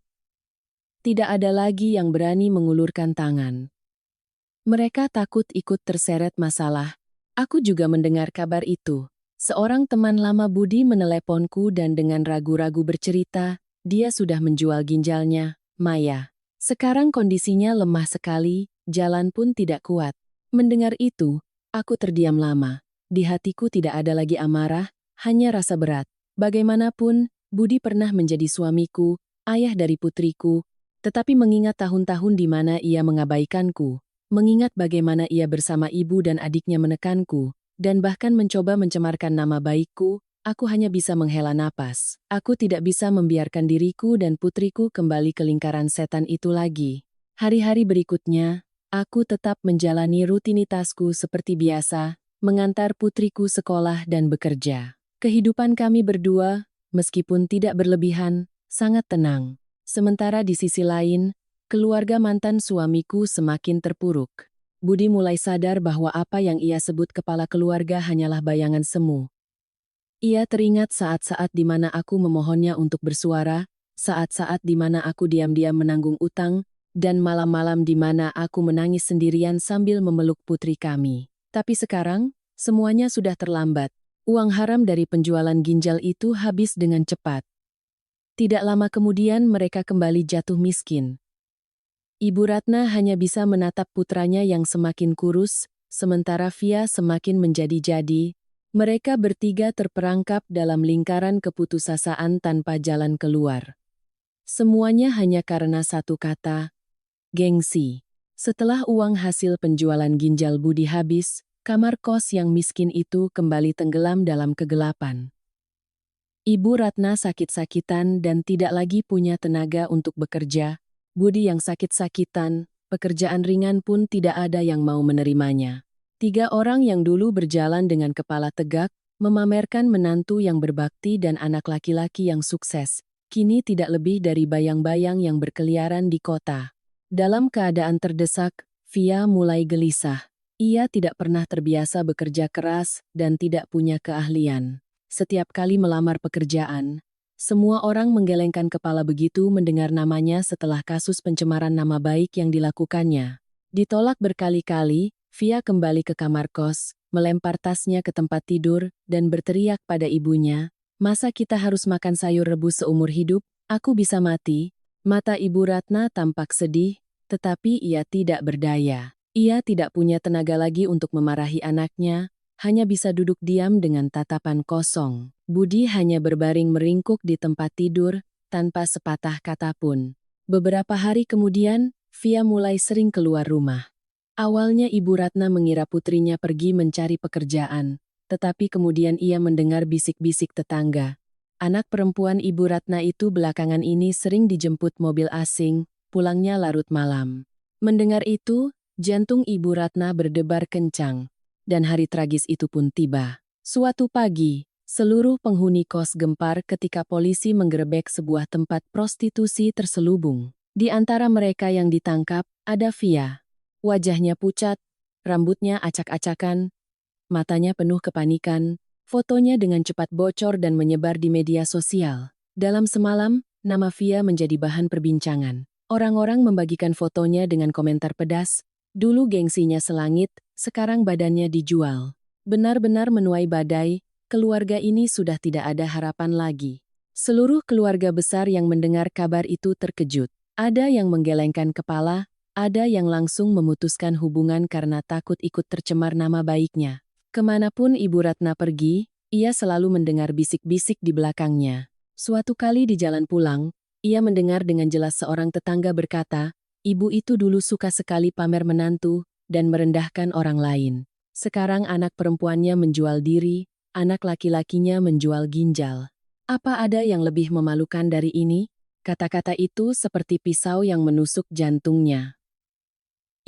tidak ada lagi yang berani mengulurkan tangan. Mereka takut ikut terseret masalah. Aku juga mendengar kabar itu. Seorang teman lama Budi meneleponku dan dengan ragu-ragu bercerita, dia sudah menjual ginjalnya, Maya. Sekarang kondisinya lemah sekali, jalan pun tidak kuat. Mendengar itu, aku terdiam lama. Di hatiku tidak ada lagi amarah, hanya rasa berat. Bagaimanapun, Budi pernah menjadi suamiku, ayah dari putriku, tetapi mengingat tahun-tahun di mana ia mengabaikanku, Mengingat bagaimana ia bersama ibu dan adiknya menekanku, dan bahkan mencoba mencemarkan nama baikku, aku hanya bisa menghela napas. Aku tidak bisa membiarkan diriku dan putriku kembali ke lingkaran setan itu lagi. Hari-hari berikutnya, aku tetap menjalani rutinitasku seperti biasa, mengantar putriku sekolah dan bekerja. Kehidupan kami berdua, meskipun tidak berlebihan, sangat tenang. Sementara di sisi lain, keluarga mantan suamiku semakin terpuruk. Budi mulai sadar bahwa apa yang ia sebut kepala keluarga hanyalah bayangan semu. Ia teringat saat-saat di mana aku memohonnya untuk bersuara, saat-saat di mana aku diam-diam menanggung utang, dan malam-malam di mana aku menangis sendirian sambil memeluk putri kami. Tapi sekarang, semuanya sudah terlambat. Uang haram dari penjualan ginjal itu habis dengan cepat. Tidak lama kemudian mereka kembali jatuh miskin. Ibu Ratna hanya bisa menatap putranya yang semakin kurus, sementara Via semakin menjadi-jadi. Mereka bertiga terperangkap dalam lingkaran keputusasaan tanpa jalan keluar. Semuanya hanya karena satu kata, gengsi. Setelah uang hasil penjualan ginjal Budi habis, kamar kos yang miskin itu kembali tenggelam dalam kegelapan. Ibu Ratna sakit-sakitan dan tidak lagi punya tenaga untuk bekerja. Budi yang sakit-sakitan, pekerjaan ringan pun tidak ada yang mau menerimanya. 3 orang yang dulu berjalan dengan kepala tegak, memamerkan menantu yang berbakti dan anak laki-laki yang sukses, kini tidak lebih dari bayang-bayang yang berkeliaran di kota. Dalam keadaan terdesak, Via mulai gelisah. Ia tidak pernah terbiasa bekerja keras dan tidak punya keahlian. Setiap kali melamar pekerjaan, semua orang menggelengkan kepala begitu mendengar namanya setelah kasus pencemaran nama baik yang dilakukannya. Ditolak berkali-kali, Via kembali ke kamar kos, melempar tasnya ke tempat tidur, dan berteriak pada ibunya, "Masa kita harus makan sayur rebus seumur hidup? Aku bisa mati." Mata Ibu Ratna tampak sedih, tetapi ia tidak berdaya. Ia tidak punya tenaga lagi untuk memarahi anaknya, hanya bisa duduk diam dengan tatapan kosong. Budi hanya berbaring meringkuk di tempat tidur, tanpa sepatah kata pun. Beberapa hari kemudian, Via mulai sering keluar rumah. Awalnya Ibu Ratna mengira putrinya pergi mencari pekerjaan, tetapi kemudian ia mendengar bisik-bisik tetangga. Anak perempuan Ibu Ratna itu belakangan ini sering dijemput mobil asing, pulangnya larut malam. Mendengar itu, jantung Ibu Ratna berdebar kencang. Dan hari tragis itu pun tiba. Suatu pagi, seluruh penghuni kos gempar ketika polisi menggerebek sebuah tempat prostitusi terselubung. Di antara mereka yang ditangkap, ada Via. Wajahnya pucat, rambutnya acak-acakan, matanya penuh kepanikan, fotonya dengan cepat bocor dan menyebar di media sosial. Dalam semalam, nama Via menjadi bahan perbincangan. Orang-orang membagikan fotonya dengan komentar pedas, "Dulu gengsinya selangit, sekarang badannya dijual." Benar-benar menuai badai, keluarga ini sudah tidak ada harapan lagi. Seluruh keluarga besar yang mendengar kabar itu terkejut. Ada yang menggelengkan kepala, ada yang langsung memutuskan hubungan karena takut ikut tercemar nama baiknya. Kemanapun Ibu Ratna pergi, ia selalu mendengar bisik-bisik di belakangnya. Suatu kali di jalan pulang, ia mendengar dengan jelas seorang tetangga berkata, "Ibu itu dulu suka sekali pamer menantu dan merendahkan orang lain. Sekarang anak perempuannya menjual diri, anak laki-lakinya menjual ginjal. Apa ada yang lebih memalukan dari ini?" Kata-kata itu seperti pisau yang menusuk jantungnya.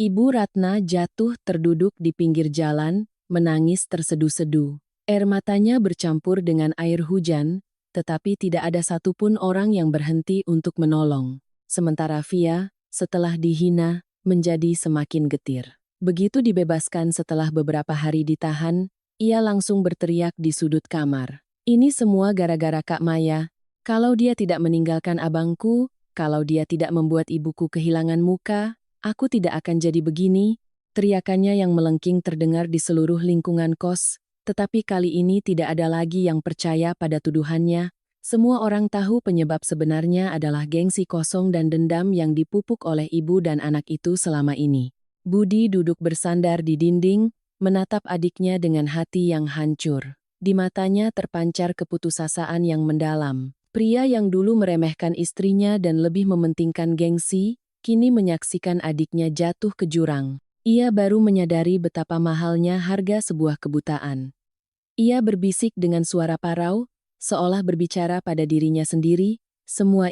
Ibu Ratna jatuh terduduk di pinggir jalan, menangis tersedu-sedu. Air matanya bercampur dengan air hujan, tetapi tidak ada satupun orang yang berhenti untuk menolong. Sementara Via, setelah dihina, menjadi semakin getir. Begitu dibebaskan setelah beberapa hari ditahan, ia langsung berteriak di sudut kamar. "Ini semua gara-gara Kak Maya. Kalau dia tidak meninggalkan abangku, kalau dia tidak membuat ibuku kehilangan muka, aku tidak akan jadi begini." Teriakannya yang melengking terdengar di seluruh lingkungan kos, tetapi kali ini tidak ada lagi yang percaya pada tuduhannya. Semua orang tahu penyebab sebenarnya adalah gengsi kosong dan dendam yang dipupuk oleh ibu dan anak itu selama ini. Budi duduk bersandar di dinding, menatap adiknya dengan hati yang hancur. Di matanya terpancar keputusasaan yang mendalam. Pria yang dulu meremehkan istrinya dan lebih mementingkan gengsi, kini menyaksikan adiknya jatuh ke jurang. Ia baru menyadari betapa mahalnya harga sebuah kebutaan. Ia berbisik dengan suara parau, seolah berbicara pada dirinya sendiri, semua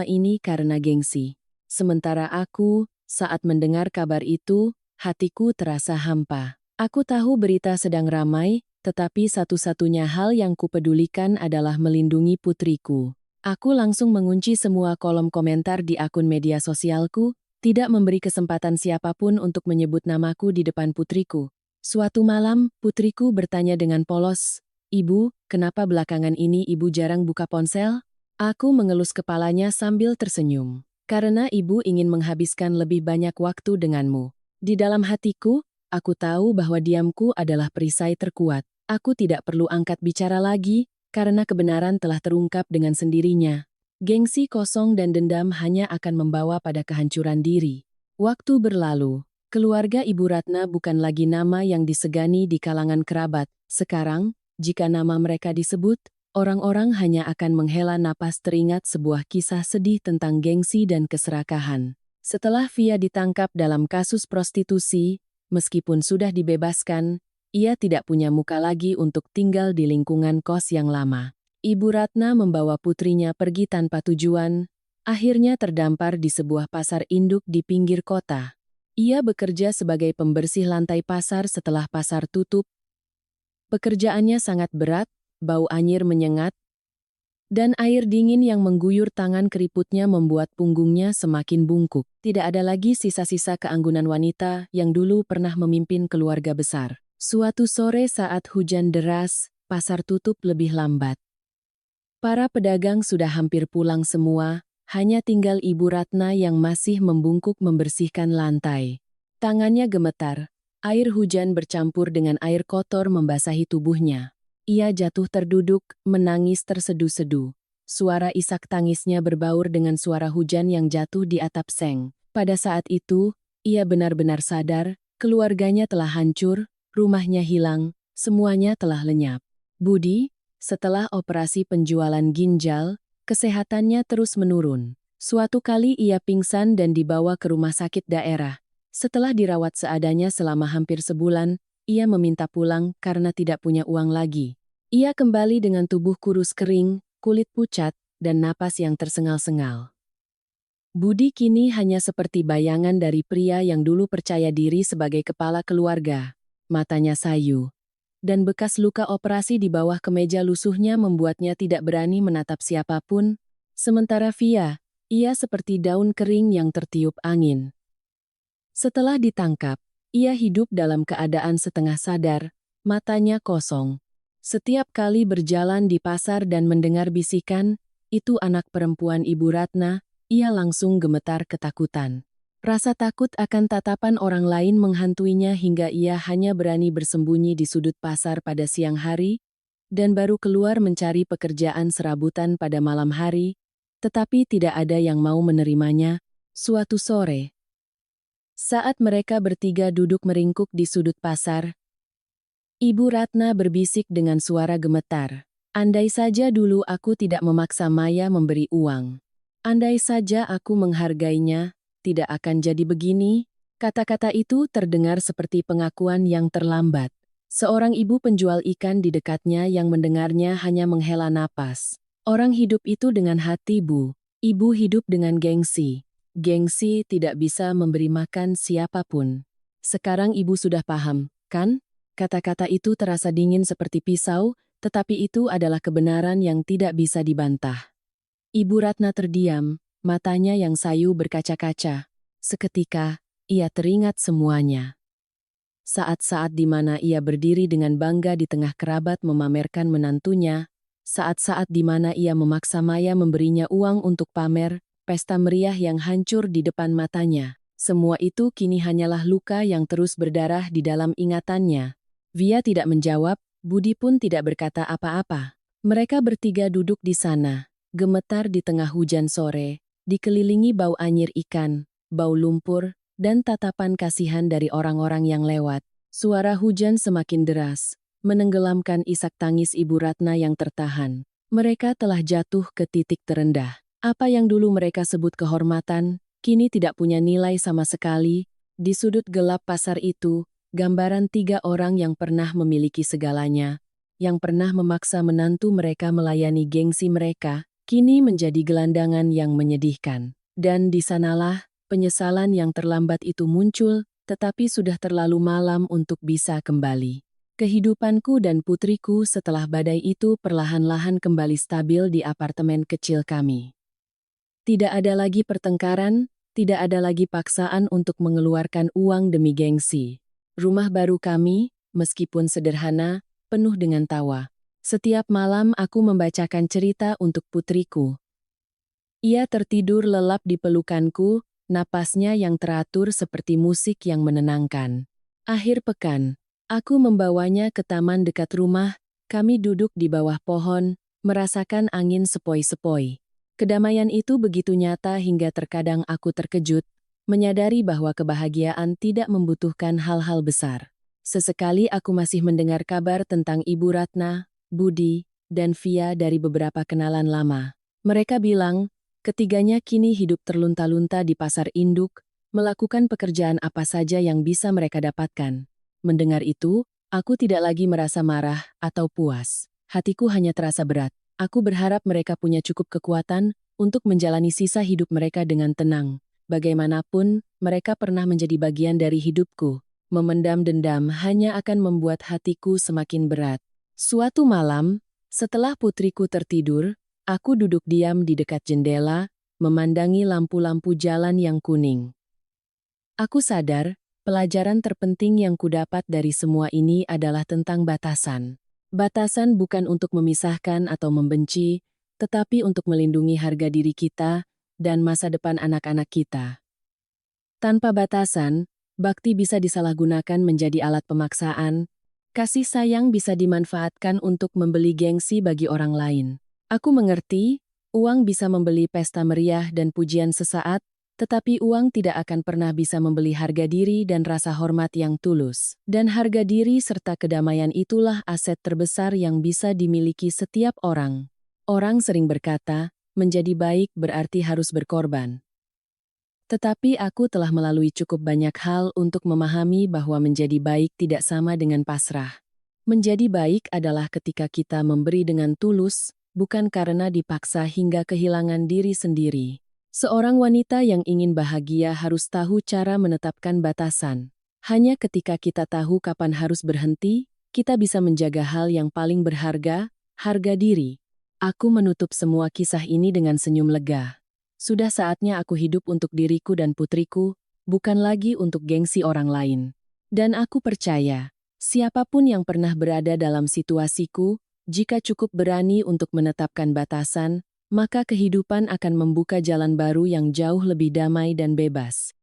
ini karena gengsi. Sementara aku, saat mendengar kabar itu, hatiku terasa hampa. Aku tahu berita sedang ramai, tetapi satu-satunya hal yang kupedulikan adalah melindungi putriku. Aku langsung mengunci semua kolom komentar di akun media sosialku, tidak memberi kesempatan siapapun untuk menyebut namaku di depan putriku. Suatu malam, putriku bertanya dengan polos, "Ibu, kenapa belakangan ini ibu jarang buka ponsel?" Aku mengelus kepalanya sambil tersenyum. "Karena ibu ingin menghabiskan lebih banyak waktu denganmu." Di dalam hatiku, aku tahu bahwa diamku adalah perisai terkuat. Aku tidak perlu angkat bicara lagi, karena kebenaran telah terungkap dengan sendirinya. Gengsi kosong dan dendam hanya akan membawa pada kehancuran diri. Waktu berlalu, keluarga Ibu Ratna bukan lagi nama yang disegani di kalangan kerabat. Sekarang, jika nama mereka disebut, orang-orang hanya akan menghela napas teringat sebuah kisah sedih tentang gengsi dan keserakahan. Setelah Via ditangkap dalam kasus prostitusi, meskipun sudah dibebaskan, ia tidak punya muka lagi untuk tinggal di lingkungan kos yang lama. Ibu Ratna membawa putrinya pergi tanpa tujuan, akhirnya terdampar di sebuah pasar induk di pinggir kota. Ia bekerja sebagai pembersih lantai pasar setelah pasar tutup. Pekerjaannya sangat berat, bau anyir menyengat, dan air dingin yang mengguyur tangan keriputnya membuat punggungnya semakin bungkuk. Tidak ada lagi sisa-sisa keanggunan wanita yang dulu pernah memimpin keluarga besar. Suatu sore saat hujan deras, pasar tutup lebih lambat. Para pedagang sudah hampir pulang semua, hanya tinggal Ibu Ratna yang masih membungkuk membersihkan lantai. Tangannya gemetar, air hujan bercampur dengan air kotor membasahi tubuhnya. Ia jatuh terduduk, menangis tersedu-sedu. Suara isak tangisnya berbaur dengan suara hujan yang jatuh di atap seng. Pada saat itu, ia benar-benar sadar, keluarganya telah hancur, rumahnya hilang, semuanya telah lenyap. Budi, setelah operasi penjualan ginjal, kesehatannya terus menurun. Suatu kali ia pingsan dan dibawa ke rumah sakit daerah. Setelah dirawat seadanya selama hampir sebulan, ia meminta pulang karena tidak punya uang lagi. Ia kembali dengan tubuh kurus kering, kulit pucat, dan napas yang tersengal-sengal. Budi kini hanya seperti bayangan dari pria yang dulu percaya diri sebagai kepala keluarga. Matanya sayu, dan bekas luka operasi di bawah kemeja lusuhnya membuatnya tidak berani menatap siapapun. Sementara Via, ia seperti daun kering yang tertiup angin. Setelah ditangkap, ia hidup dalam keadaan setengah sadar, matanya kosong. Setiap kali berjalan di pasar dan mendengar bisikan, "Itu anak perempuan Ibu Ratna," ia langsung gemetar ketakutan. Rasa takut akan tatapan orang lain menghantuinya hingga ia hanya berani bersembunyi di sudut pasar pada siang hari, dan baru keluar mencari pekerjaan serabutan pada malam hari, tetapi tidak ada yang mau menerimanya. Suatu sore, saat mereka bertiga duduk meringkuk di sudut pasar, Ibu Ratna berbisik dengan suara gemetar. "Andai saja dulu aku tidak memaksa Maya memberi uang. Andai saja aku menghargainya, tidak akan jadi begini." Kata-kata itu terdengar seperti pengakuan yang terlambat. Seorang ibu penjual ikan di dekatnya yang mendengarnya hanya menghela napas. Orang hidup itu dengan hati, Bu. Ibu hidup dengan gengsi. Gengsi tidak bisa memberi makan siapapun. Sekarang ibu sudah paham, kan? Kata-kata itu terasa dingin seperti pisau, tetapi itu adalah kebenaran yang tidak bisa dibantah. Ibu Ratna terdiam, matanya yang sayu berkaca-kaca. Seketika, ia teringat semuanya. Saat-saat di mana ia berdiri dengan bangga di tengah kerabat memamerkan menantunya, saat-saat di mana ia memaksa Maya memberinya uang untuk pamer, pesta meriah yang hancur di depan matanya. Semua itu kini hanyalah luka yang terus berdarah di dalam ingatannya. Via tidak menjawab, Budi pun tidak berkata apa-apa. Mereka bertiga duduk di sana, gemetar di tengah hujan sore, dikelilingi bau anyir ikan, bau lumpur, dan tatapan kasihan dari orang-orang yang lewat. Suara hujan semakin deras, menenggelamkan isak tangis Ibu Ratna yang tertahan. Mereka telah jatuh ke titik terendah. Apa yang dulu mereka sebut kehormatan, kini tidak punya nilai sama sekali. Di sudut gelap pasar itu, gambaran 3 orang yang pernah memiliki segalanya, yang pernah memaksa menantu mereka melayani gengsi mereka, kini menjadi gelandangan yang menyedihkan. Dan di sanalah, penyesalan yang terlambat itu muncul, tetapi sudah terlalu malam untuk bisa kembali. Kehidupanku dan putriku setelah badai itu perlahan-lahan kembali stabil di apartemen kecil kami. Tidak ada lagi pertengkaran, tidak ada lagi paksaan untuk mengeluarkan uang demi gengsi. Rumah baru kami, meskipun sederhana, penuh dengan tawa. Setiap malam aku membacakan cerita untuk putriku. Ia tertidur lelap di pelukanku, napasnya yang teratur seperti musik yang menenangkan. Akhir pekan, aku membawanya ke taman dekat rumah, kami duduk di bawah pohon, merasakan angin sepoi-sepoi. Kedamaian itu begitu nyata hingga terkadang aku terkejut, menyadari bahwa kebahagiaan tidak membutuhkan hal-hal besar. Sesekali aku masih mendengar kabar tentang Ibu Ratna, Budi, dan Via dari beberapa kenalan lama. Mereka bilang, ketiganya kini hidup terlunta-lunta di pasar induk, melakukan pekerjaan apa saja yang bisa mereka dapatkan. Mendengar itu, aku tidak lagi merasa marah atau puas. Hatiku hanya terasa berat. Aku berharap mereka punya cukup kekuatan untuk menjalani sisa hidup mereka dengan tenang. Bagaimanapun, mereka pernah menjadi bagian dari hidupku. Memendam dendam hanya akan membuat hatiku semakin berat. Suatu malam, setelah putriku tertidur, aku duduk diam di dekat jendela, memandangi lampu-lampu jalan yang kuning. Aku sadar, pelajaran terpenting yang kudapat dari semua ini adalah tentang batasan. Batasan bukan untuk memisahkan atau membenci, tetapi untuk melindungi harga diri kita dan masa depan anak-anak kita. Tanpa batasan, bakti bisa disalahgunakan menjadi alat pemaksaan, kasih sayang bisa dimanfaatkan untuk membeli gengsi bagi orang lain. Aku mengerti, uang bisa membeli pesta meriah dan pujian sesaat, tetapi uang tidak akan pernah bisa membeli harga diri dan rasa hormat yang tulus. Dan harga diri serta kedamaian itulah aset terbesar yang bisa dimiliki setiap orang. Orang sering berkata, menjadi baik berarti harus berkorban. Tetapi aku telah melalui cukup banyak hal untuk memahami bahwa menjadi baik tidak sama dengan pasrah. Menjadi baik adalah ketika kita memberi dengan tulus, bukan karena dipaksa hingga kehilangan diri sendiri. Seorang wanita yang ingin bahagia harus tahu cara menetapkan batasan. Hanya ketika kita tahu kapan harus berhenti, kita bisa menjaga hal yang paling berharga, harga diri. Aku menutup semua kisah ini dengan senyum lega. Sudah saatnya aku hidup untuk diriku dan putriku, bukan lagi untuk gengsi orang lain. Dan aku percaya, siapapun yang pernah berada dalam situasiku, jika cukup berani untuk menetapkan batasan, maka kehidupan akan membuka jalan baru yang jauh lebih damai dan bebas.